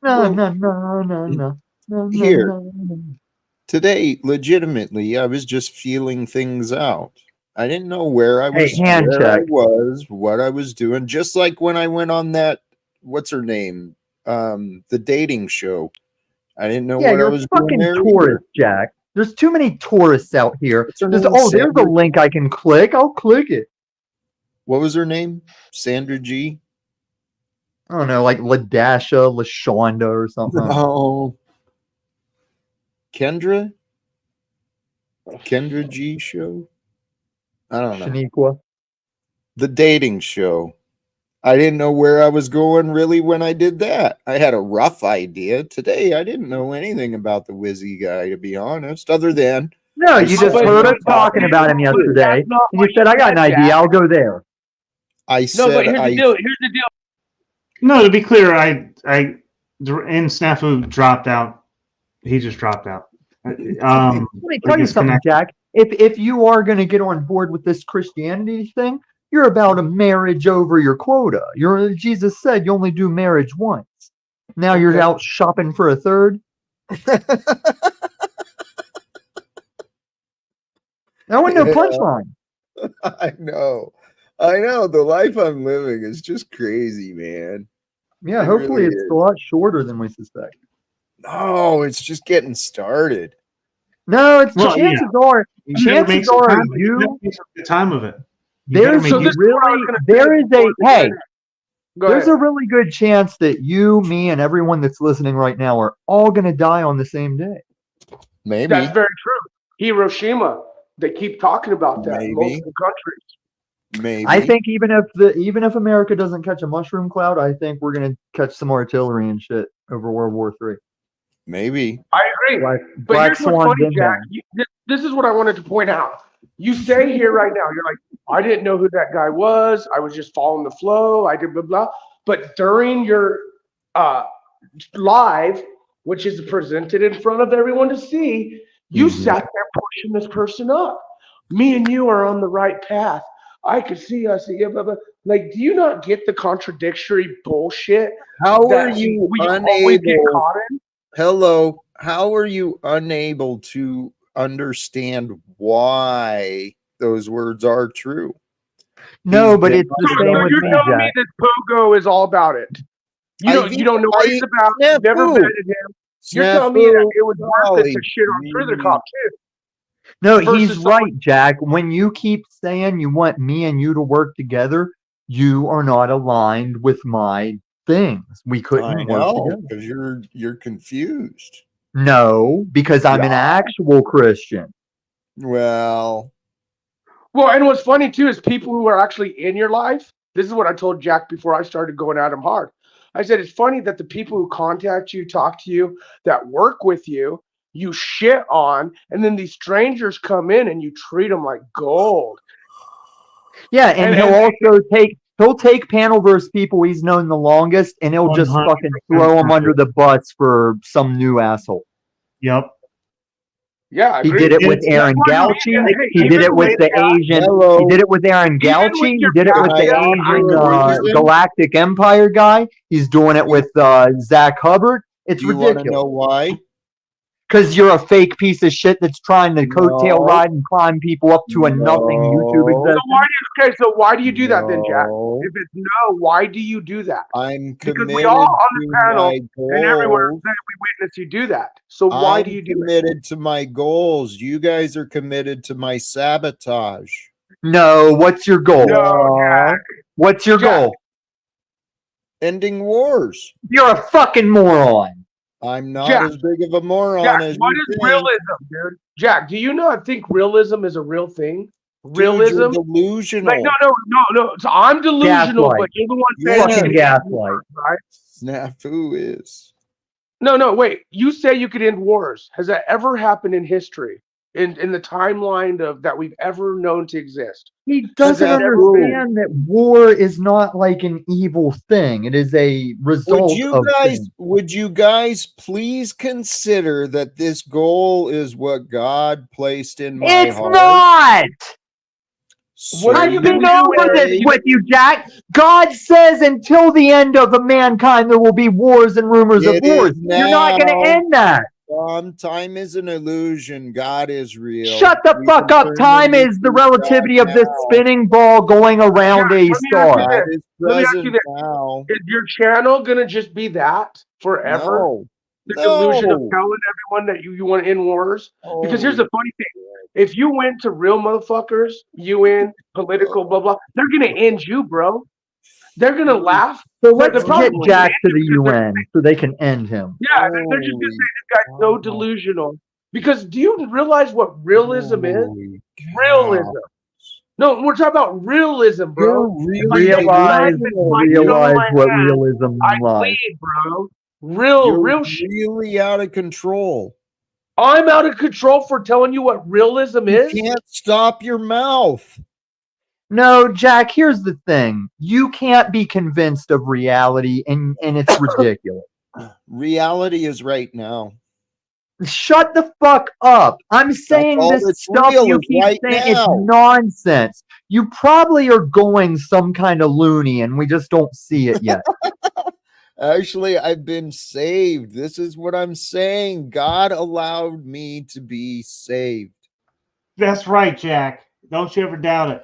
no. Here. Today, legitimately, I was just feeling things out. I didn't know where I was, what I was doing. Just like when I went on that, what's her name? The dating show. I didn't know what I was doing there. Tourist, Jack. There's too many tourists out here. There's a link I can click. I'll click it. What was her name? Sandra G? I don't know, like LaDasha, LaShonda or something. Oh. Kendra G show? I don't know. Shaniqua. The dating show. I didn't know where I was going really when I did that. I had a rough idea. Today, I didn't know anything about the WYSIWYG guy, to be honest, other than... No, you just heard us talking about him yesterday, and you said, I got an idea, I'll go there. I said... No, but here's the deal. No, to be clear, in Snafu dropped out. He just dropped out. Let me tell you something, Jack. If you are going to get on board with this Christianity thing, you're about a marriage over your quota. Jesus said you only do marriage once. Now you're out shopping for a third. That wasn't no punchline. I know. The life I'm living is just crazy, man. Yeah, hopefully it's a lot shorter than we suspect. No, it's just getting started. No, it's chances are you make the time of it. There's a really good chance that you, me, and everyone that's listening right now are all going to die on the same day. Maybe that's very true. Hiroshima. They keep talking about that in multiple countries. Maybe. I think even if America doesn't catch a mushroom cloud, I think we're going to catch some artillery and shit over World War III. Maybe. I agree. But here's what's funny, Jack. This is what I wanted to point out. You say here right now, you're like, I didn't know who that guy was. I was just following the flow. I did blah, blah. But during your live, which is presented in front of everyone to see, you sat there pushing this person up. Me and you are on the right path. I could see us. Blah, blah. Like, do you not get the contradictory bullshit? How are you unable? Hello. How are you unable to understand why those words are true? No, but it's the same with you're me, telling me Jack. that Pogo is all about it. You don't know what he's about. You've never vetted him. You're telling me that it was worth it to shit on Truth Cop too. No, he's right, Jack. When you keep saying you want me and you to work together, you are not aligned with my things. We couldn't work together because you're confused. No, because I'm an actual Christian. Well, and what's funny too is people who are actually in your life. This is what I told Jack before I started going at him hard. I said, it's funny that the people who contact you, talk to you, that work with you, you shit on, and then these strangers come in and you treat them like gold. Yeah, and he'll take panel versus people he's known the longest, and he'll just fucking throw them under the bus for some new asshole. Yep. Yeah, I he agree. did it with Aaron Gauchi. He did it with the Asian. He did it with Aaron Gauchi. He did it with the Asian Galactic Empire guy. He's doing it with Zach Hubbard. It's ridiculous. You want to know why? Because you're a fake piece of shit that's trying to coattail ride and climb people up to a nothing YouTube existence. So why do you do that then, Jack? If it's no, why do you do that? I'm because committed we all on the to panel my goals. And everywhere we witness you do that. So why do you do I'm committed to my goals. You guys are committed to my sabotage. No, what's your goal? No, Jack. What's your goal? Ending wars. You're a fucking moron. I'm not Jack, as big of a moron Jack, as what you is think. realism, dude? Jack, do you not think realism is a real thing? Dude, Realism? you're delusional. Like, no. So I'm delusional, Gaslight. but you're the one You're saying fucking gaslight. right? Snafu is. No, wait. You say you could end wars. Has that ever happened in history? In the timeline of that we've ever known to exist? He doesn't understand that war is not like an evil thing. It is a result of things. Would you guys please consider that this goal is what God placed in my heart? It's not! So I've been over this with you, Jack. God says until the end of mankind there will be wars and rumors of wars. You're not going to end that. Time is an illusion. God is real. Shut the fuck up. Time is the relativity of this spinning ball going around a star. Let me ask you this. Is your channel going to just be that forever? No. The delusion of telling everyone that you want to end wars? Because here's the funny thing. If you went to real motherfuckers, UN, political, blah, blah, they're going to end you, bro. They're going to laugh. So let's get Jack to the UN so they can end him. Yeah, they're just going to say this guy's so delusional. Because do you realize what realism is? Realism. No, we're talking about realism, bro. Realize what realism I lies. bleed, bro. Real shit. Really out of control. I'm out of control for telling you what realism is. You can't stop your mouth. No, Jack, here's the thing. You can't be convinced of reality, and it's ridiculous. Reality is right now. Shut the fuck up. I'm saying this stuff you keep saying it's nonsense. You probably are going some kind of loony, and we just don't see it yet. Actually, I've been saved. This is what I'm saying. God allowed me to be saved. That's right, Jack. Don't you ever doubt it.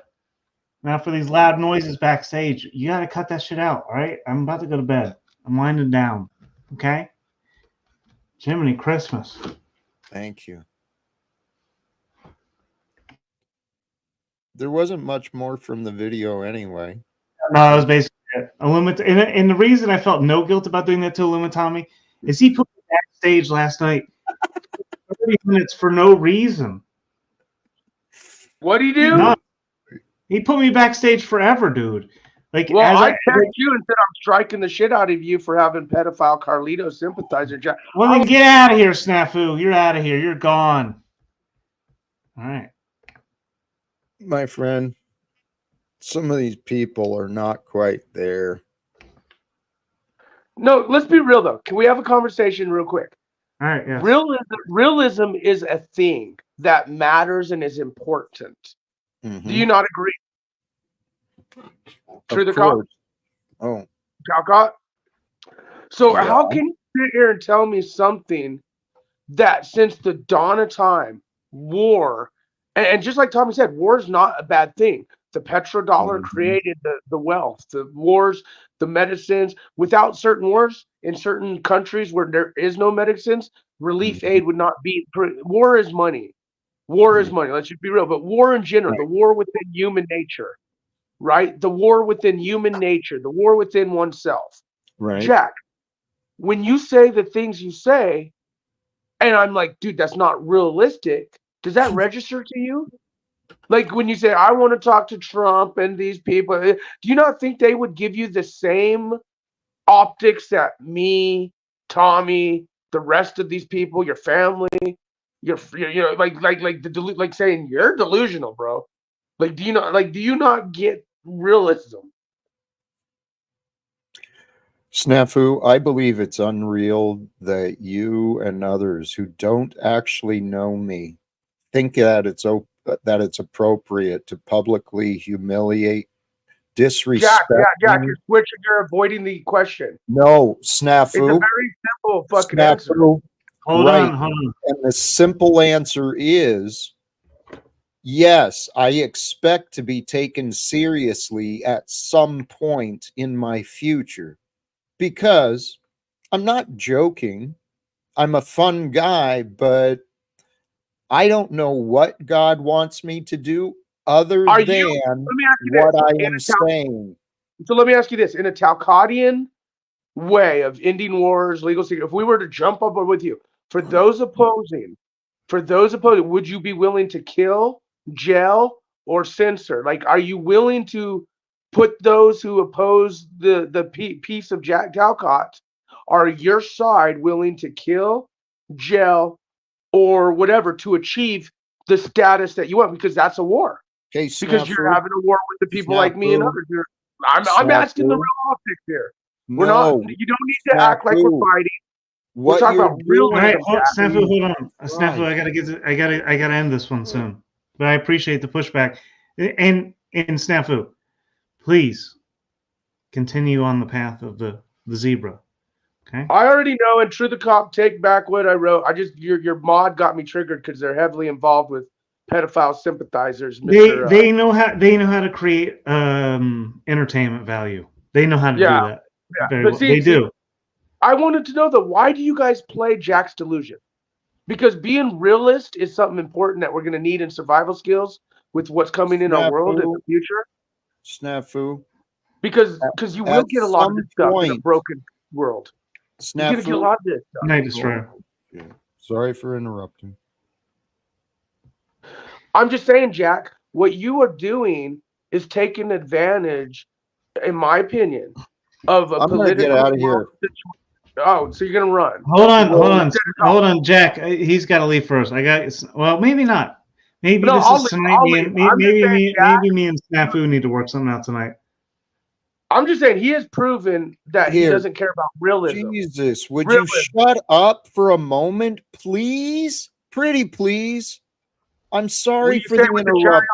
Now, for these loud noises backstage, you got to cut that shit out, all right? I'm about to go to bed. I'm winding down, okay? Jiminy Christmas. Thank you. There wasn't much more from the video anyway. No, it was basically it. And the reason I felt no guilt about doing that to Illumitami is he put me backstage last night 30 minutes for no reason. What do you do? No. He put me backstage forever, dude. Like, well, I texted you and said I'm striking the shit out of you for having pedophile Carlito sympathizer. Well, then get out of here, Snafu. You're out of here. You're gone. All right. My friend, some of these people are not quite there. No, let's be real, though. Can we have a conversation real quick? All right, yeah. Realism is a thing that matters and is important. Mm-hmm. Do you not agree? True the cop? Oh. Talcott? So how can you sit here and tell me something that since the dawn of time, war, and just like Tommy said, war is not a bad thing. The petrodollar created the wealth, the wars, the medicines. Without certain wars in certain countries where there is no medicines, relief aid would not be. War is money. War is money. Let's just be real. But war in general, the war within human nature, right? The war within human nature, the war within oneself. Right. Jack, when you say the things you say, and I'm like, dude, that's not realistic. Does that register to you? Like when you say, I want to talk to Trump and these people, do you not think they would give you the same optics that me, Tommy, the rest of these people, your family, you know, like saying you're delusional, bro. Like, do you not get realism? Snafu, I believe it's unreal that you and others who don't actually know me think that it's appropriate to publicly humiliate, disrespect Jack, me. you're switching. You're avoiding the question. No, It's a Snafu. very simple fucking answer. Snafu. Hold Right. on. And the simple answer is yes, I expect to be taken seriously at some point in my future because I'm not joking. I'm a fun guy, but I don't know what God wants me to do other Let than me ask you what this. I am saying. So let me ask you this: in a Talcottian way of ending wars, legal secret, if we were to jump up with you, for those opposing, would you be willing to kill, jail, or censor? Like, are you willing to put those who oppose the peace of Jack Talcott? Are your side willing to kill, jail, or whatever to achieve the status that you want? Because that's a war. Okay, Because you're having a war with the people like me and others. I'm asking the real optics here. We're not. You don't need to act like we're fighting. We're talking about real. All right, Snafu, hold on. Snafu, I gotta end this one soon. But I appreciate the pushback. And Snafu, please continue on the path of the zebra. Okay. I already know. And True the Cop, take back what I wrote. Your mod got me triggered because they're heavily involved with pedophile sympathizers. They know how to create entertainment value. They know how to do that. Yeah, Very but well. They do. I wanted to know though, why do you guys play Jack's Delusion? Because being realist is something important that we're going to need in survival skills with what's coming in our world in the future. Snafu. Because you will get a lot of this stuff in a broken world. Snafu. You're going to get a lot of this stuff. Night Destroyer. Yeah. Sorry for interrupting. I'm just saying, Jack, what you are doing is taking advantage, in my opinion, of a I'm going to get out of here. Oh, so you're going to run. Hold on, Jack. He's got to leave first. Maybe not. Maybe this is tonight. Maybe me and Snafu need to work something out tonight. I'm just saying he has proven that he doesn't care about realism. Jesus, would you shut up for a moment, please? Pretty please. I'm sorry for the interruption.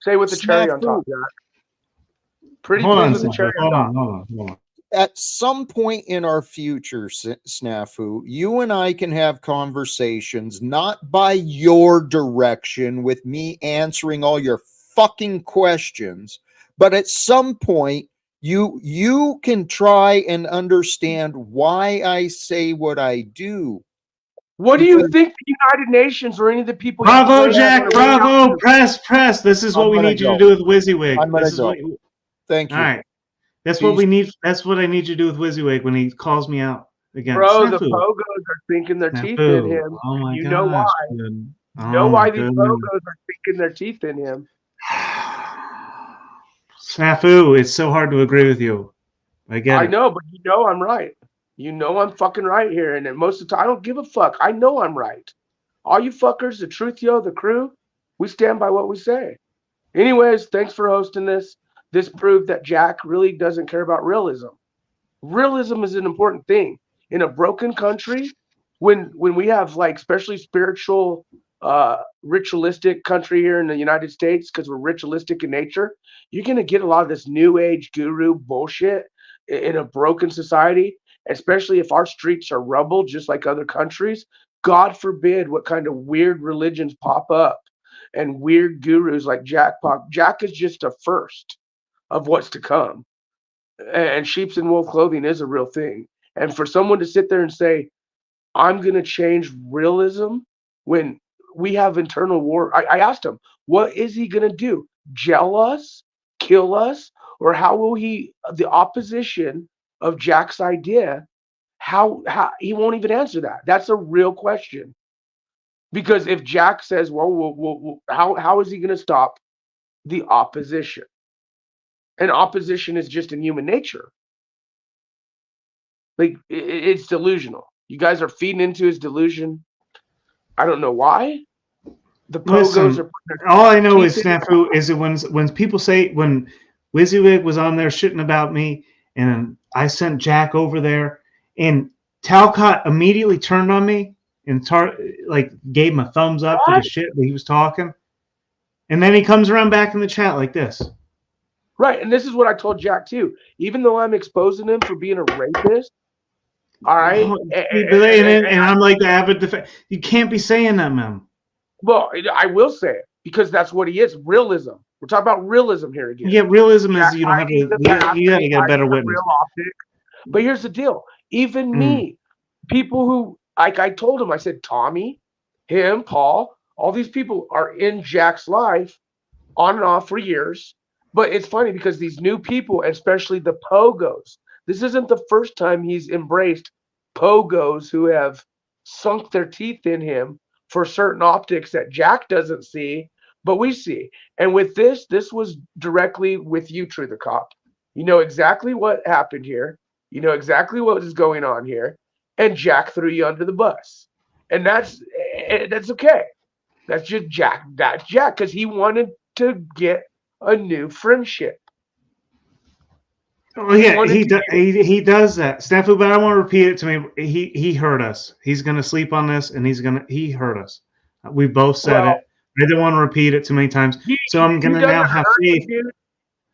Say with the cherry on top, Jack. Pretty please with the cherry on top. Hold on. At some point in our future, Snafu, you and I can have conversations not by your direction with me answering all your fucking questions, but at some point you can try and understand why I say what I do. What do you think the United Nations or any of the people? Bravo, Jack! Bravo! Press! This is what we need you to do with WYSIWYG. I'm gonna go. Thank you. All right. That's what we need. That's what I need you to do with WYSIWYG when he calls me out again. Bro, the Pogos are sinking their teeth in him. Oh my you gosh, know why? Dude. You know why these Pogos are sinking their teeth in him. Snafu, it's so hard to agree with you. I know, but you know I'm right. You know I'm fucking right here. And most of the time, I don't give a fuck. I know I'm right. All you fuckers, the Truth Yo, the crew, we stand by what we say. Anyways, thanks for hosting this. This proved that Jack really doesn't care about realism. Realism is an important thing. In a broken country, when we have like especially spiritual, ritualistic country here in the United States, because we're ritualistic in nature, you're going to get a lot of this new age guru bullshit in a broken society, especially if our streets are rubble, just like other countries. God forbid what kind of weird religions pop up and weird gurus like Jack pop. Jack is just a first of what's to come. And sheep's in wolf clothing is a real thing. And for someone to sit there and say, I'm going to change realism when we have internal war. I asked him, what is he going to do? Gel us? Kill us? Or how will the opposition of Jack's idea, how he won't even answer that. That's a real question. Because if Jack says, well how is he going to stop the opposition? And opposition is just in human nature. Like, it's delusional. You guys are feeding into his delusion. I don't know why. The Listen, Pogos are. all I know is teeth in- Snafu is that when people say when WYSIWYG was on there shitting about me, and I sent Jack over there, and Talcott immediately turned on me and like gave him a thumbs up for the shit that he was talking, and then he comes around back in the chat like this. Right, and this is what I told Jack too. Even though I'm exposing him for being a rapist, all right, And I'm like the avid defense. You can't be saying that, man. Well, I will say it because that's what he is. Realism. We're talking about realism here again. Yeah, realism is you don't have to. You got to get a better witness. Optic. But here's the deal. Even me, people who like I told him, I said Tommy, him, Paul, all these people are in Jack's life on and off for years. But it's funny because these new people, especially the Pogos, this isn't the first time he's embraced Pogos who have sunk their teeth in him for certain optics that Jack doesn't see, but we see. And with this was directly with you, True the Cop. You know exactly what happened here. You know exactly what is going on here. And Jack threw you under the bus. And that's okay. That's just Jack. That's Jack because he wanted to get a new friendship. Oh yeah, he does that, Snafu. But I want to repeat it to me. He hurt us. He's gonna sleep on this, and he hurt us. We both said it. I didn't want to repeat it too many times, so I'm gonna now have faith.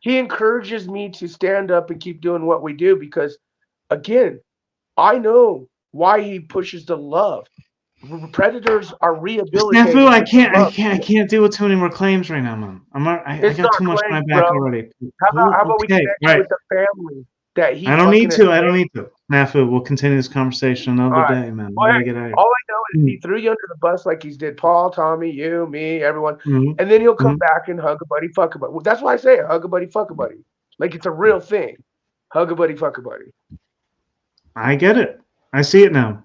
He encourages me to stand up and keep doing what we do because, again, I know why he pushes the love. Predators are rehabilitated. Snafu, I can't deal with too many more claims right now, man. I got too much on my back already. How about we connect with the family that he? I don't need to. Snafu, we'll continue this conversation another day, man. All I know is he threw you under the bus like he's did Paul, Tommy, you, me, everyone, and then he'll come back and hug a buddy, fuck a buddy. That's why I say it, hug a buddy, fuck a buddy. Like it's a real thing. Hug a buddy, fuck a buddy. I get it. I see it now,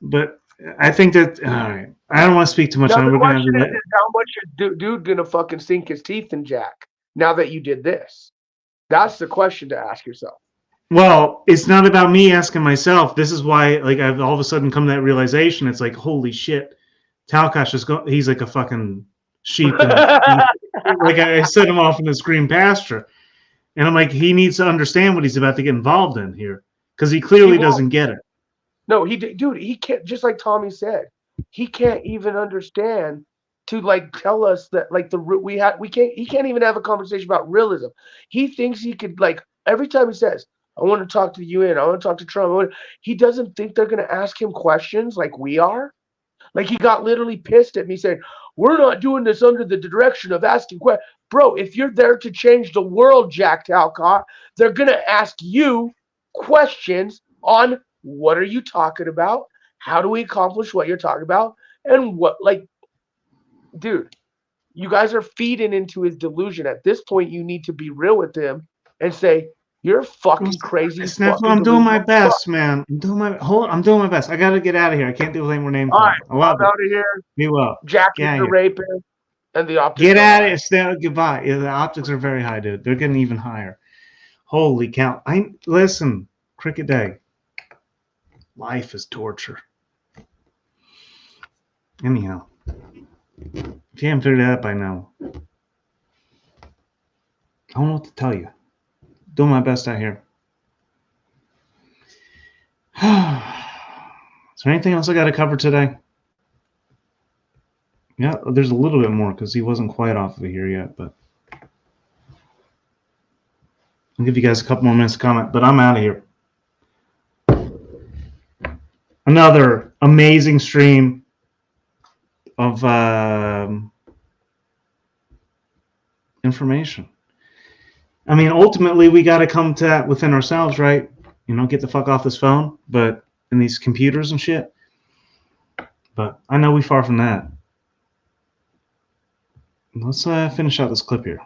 but I think that all right. I don't want to speak too much. Now, the question is how much is dude gonna fucking sink his teeth in Jack now that you did this? That's the question to ask yourself. Well, it's not about me asking myself. This is why, like, I've all of a sudden come to that realization. It's like, holy shit, Talcott he's like a fucking sheep. Like I set him off in this green pasture, and I'm like, he needs to understand what he's about to get involved in here because he clearly doesn't get it. No, he can't. Just like Tommy said, he can't even understand to like tell us that like he can't even have a conversation about realism. He thinks he could like every time he says, "I want to talk to the UN, I want to talk to Trump." He doesn't think they're going to ask him questions like we are. Like he got literally pissed at me saying, "We're not doing this under the direction of asking questions." Bro, if you're there to change the world, Jack Talcott, they're going to ask you questions on what are you talking about? How do we accomplish what you're talking about? And what, like, dude, you guys are feeding into his delusion. At this point, you need to be real with him and say, you're fucking crazy. I'm doing my best, man. I'm doing my best. I got to get out of here. I can't deal with any more names. All right, I'm out of here. Be well. Jack is the rapist and the optics. Get out of here. Goodbye. Yeah, the optics are very high, dude. They're getting even higher. Holy cow. Listen, Cricket Day. Life is torture. Anyhow, if you haven't figured it out by now, I don't know what to tell you. Doing my best out here. Is there anything else I got to cover today? Yeah, there's a little bit more because he wasn't quite off of here yet, but I'll give you guys a couple more minutes to comment, but I'm out of here. Another amazing stream of information. I mean, ultimately, we got to come to that within ourselves, right? You know, get the fuck off this phone, but in these computers and shit. But I know we're far from that. Let's finish out this clip here.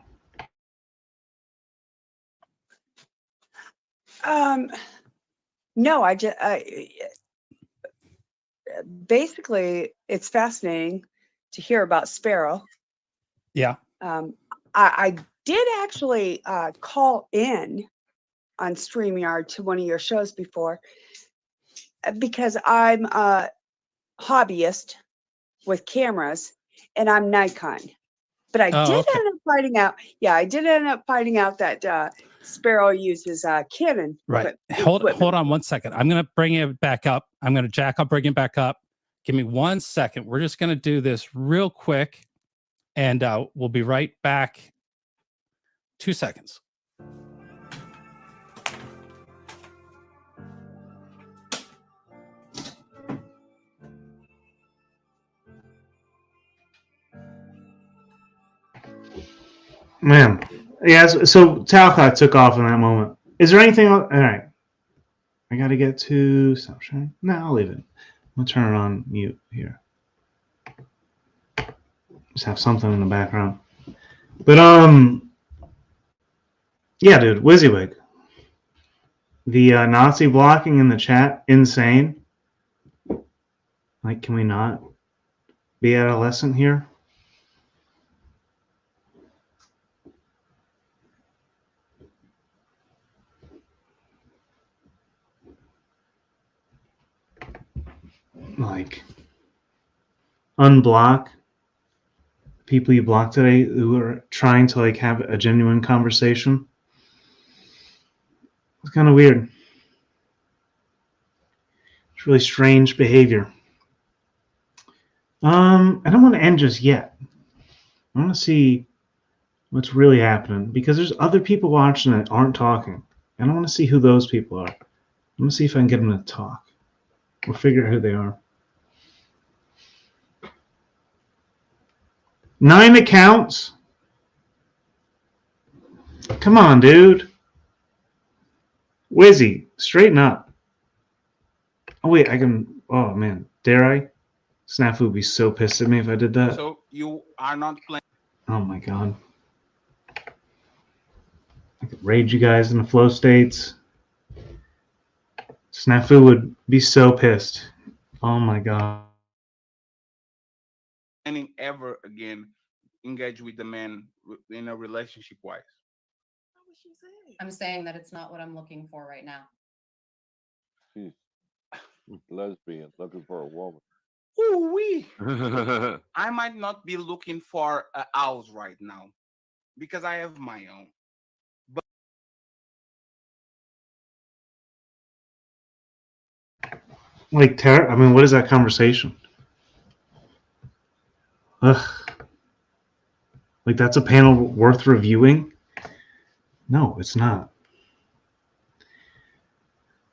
No, basically, it's fascinating to hear about Sparrow. Yeah. I did actually call in on StreamYard to one of your shows before. because I'm a hobbyist with cameras, and I'm Nikon. But I Oh, did okay. end up finding out. Yeah, I did end up finding out that Sparrow uses Canon. Right. Hold on 1 second. I'm going to bring it back up. I'm going to Jack. I'll bring it back up. Give me 1 second. We're just going to do this real quick, and we'll be right back. 2 seconds. Man, yeah. So Talcott took off in that moment. Is there anything else? All right. I got to get to stop sharing. No, I'll leave it. I'm gonna turn it on mute here. Just have something in the background. But yeah, dude, WYSIWYG. The Nazi blocking in the chat, insane. Like, can we not be adolescent here? Like, unblock people you blocked today who are trying to like have a genuine conversation. It's kind of weird. It's really strange behavior. I don't want to end just yet. I want to see what's really happening because there's other people watching that aren't talking. And I want to see who those people are. I'm going to see if I can get them to talk. We'll figure out who they are. 9 accounts? Come on, dude. Wizzy, straighten up. Oh, wait, I can... Oh, man. Dare I? Snafu would be so pissed at me if I did that. So you are not playing. Oh, my God. I could raid you guys in the flow states. Snafu would be so pissed. Oh, my God. Ever again engage with the man in a relationship wise? I'm saying that it's not what I'm looking for right now. She's lesbian, looking for a woman. Ooh-wee. I might not be looking for a house right now because I have my own. But Like, I mean, what is that conversation? Ugh. Like, that's a panel worth reviewing? No, it's not.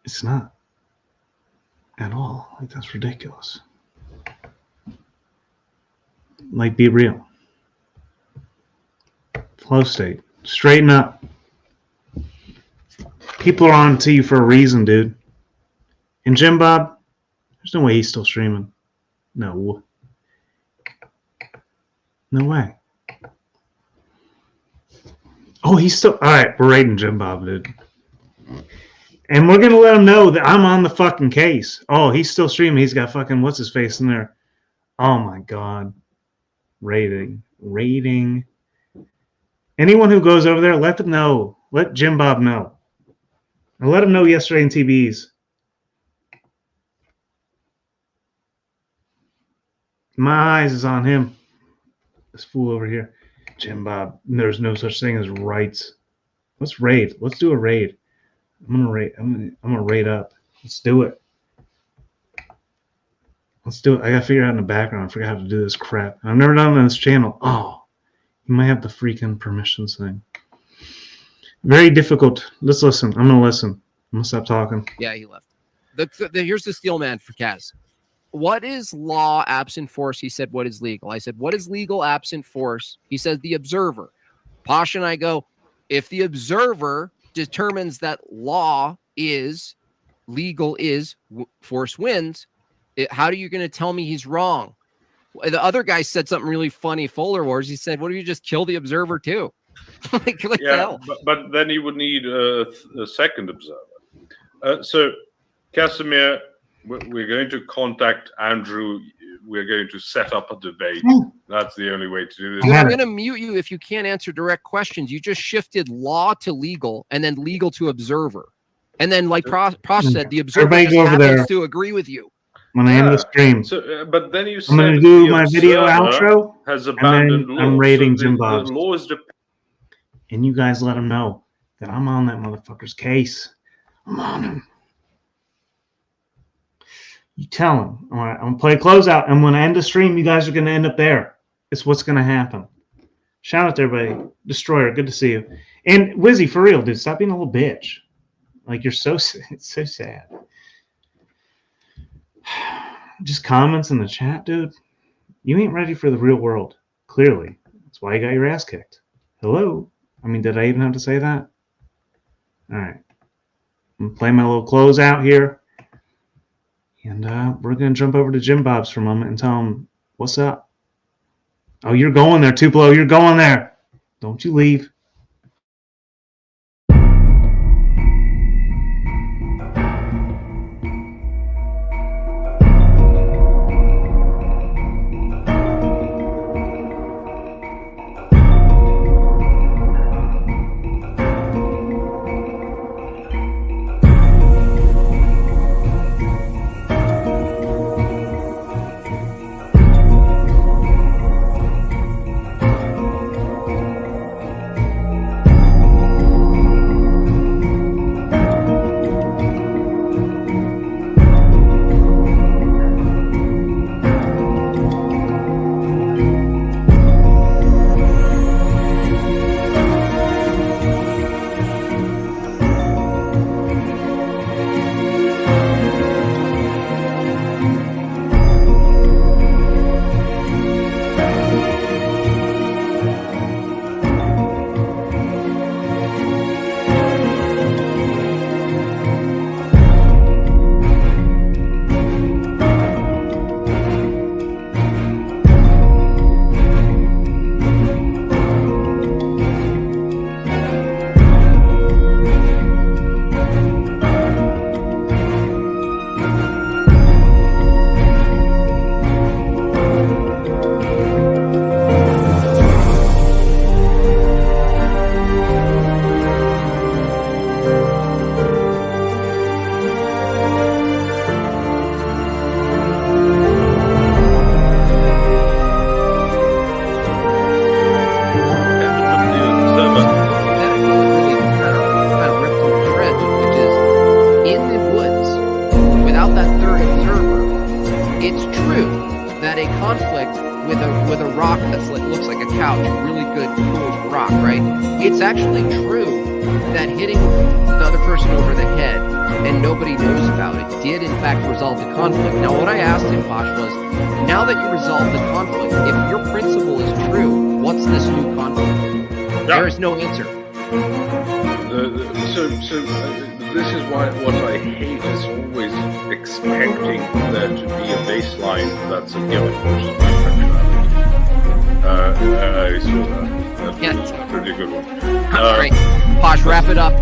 It's not. At all. Like, that's ridiculous. Like, be real. Flow state. Straighten up. People are on to you for a reason, dude. And Jim Bob, there's no way he's still streaming. No. No way. Oh, he's still... All right, we're raiding Jim Bob, dude. And we're going to let him know that I'm on the fucking case. Oh, he's still streaming. He's got fucking... What's his face in there? Oh, my God. Raiding. Anyone who goes over there, let them know. Let Jim Bob know. I let him know yesterday in TBs. My eyes is on him. This fool over here. Jim Bob, there's no such thing as rights. Let's raid. Let's do a raid. I'm gonna raid. I'm gonna raid up. Let's do it. Let's do it. I gotta figure out in the background. I forgot how to do this crap. I've never done it on this channel. Oh, you might have the freaking permissions thing. Very difficult. Let's listen. I'm gonna listen. I'm gonna stop talking. Yeah, he left. Here's the steel man for Kaz. What is law absent force? He said, what is legal? I said, what is legal absent force? He says, the observer. Posh and I go, if the observer determines that law is legal is force wins, how are you going to tell me he's wrong? The other guy said something really funny, Fuller Wars. He said, what if you just kill the observer too? like yeah, but then you would need a second observer. So, Casimir, we're going to contact Andrew. We're going to set up a debate. That's the only way to do this. Dude, I'm going to mute you if you can't answer direct questions. You just shifted law to legal and then legal to observer. And then, like Prosh said, the observer Everybody just go over happens there. to agree with you. I'm gonna end the stream. So, but then you I'm said gonna do the my video observer outro, has and abandoned then law. I'm rating so Jim the Bob's. law is And you guys let him know that I'm on that motherfucker's case. I'm on him. You tell him. All right, I'm gonna play a closeout, and when I end the stream, you guys are gonna end up there. It's what's gonna happen. Shout out to everybody. Destroyer, good to see you. And Wizzy, for real, dude, stop being a little bitch. Like you're so it's so sad. Just comments in the chat, dude. You ain't ready for the real world. Clearly, that's why you got your ass kicked. Hello. I mean, did I even have to say that? All right. I'm gonna play my little closeout here, and we're gonna jump over to Jim Bob's for a moment and tell him what's up. Oh, you're going there, Tupelo. You're going there. Don't you leave. It's actually true that hitting the other person over the head and nobody knows about it did in fact resolve the conflict. Now what I asked him, Posh, was, now that you resolved the conflict, if your principle is true, what's this new conflict? There is no answer. This is why what I hate is always expecting there to be a baseline that's a given versus I saw that. That's a pretty good one. All right, Posh, wrap it up.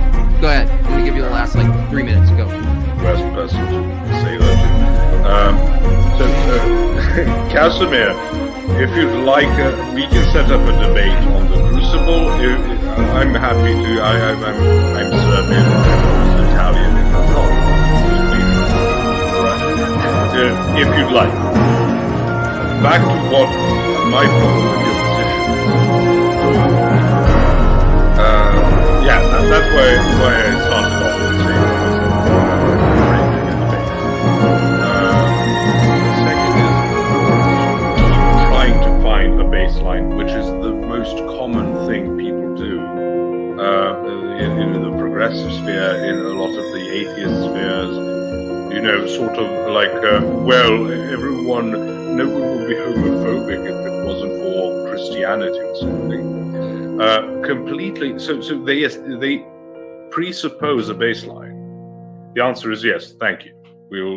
Go ahead. I'm going to give you the last 3 minutes. Go. Best person to say that. Casimir, if you'd like, we can set up a debate on the Crucible. I'm happy to. I'm Serbian, I'm Italian, if I'm not. If you'd like. Back to what my problem with your position is. Yeah, that's why I started off with saying keep trying to find a baseline, which is the most common thing people do in the progressive sphere, in a lot of the atheist spheres. You know, sort of like, no one would be homophobic if it wasn't for Christianity or something. Completely. So they presuppose a baseline. The answer is yes. Thank you. We will.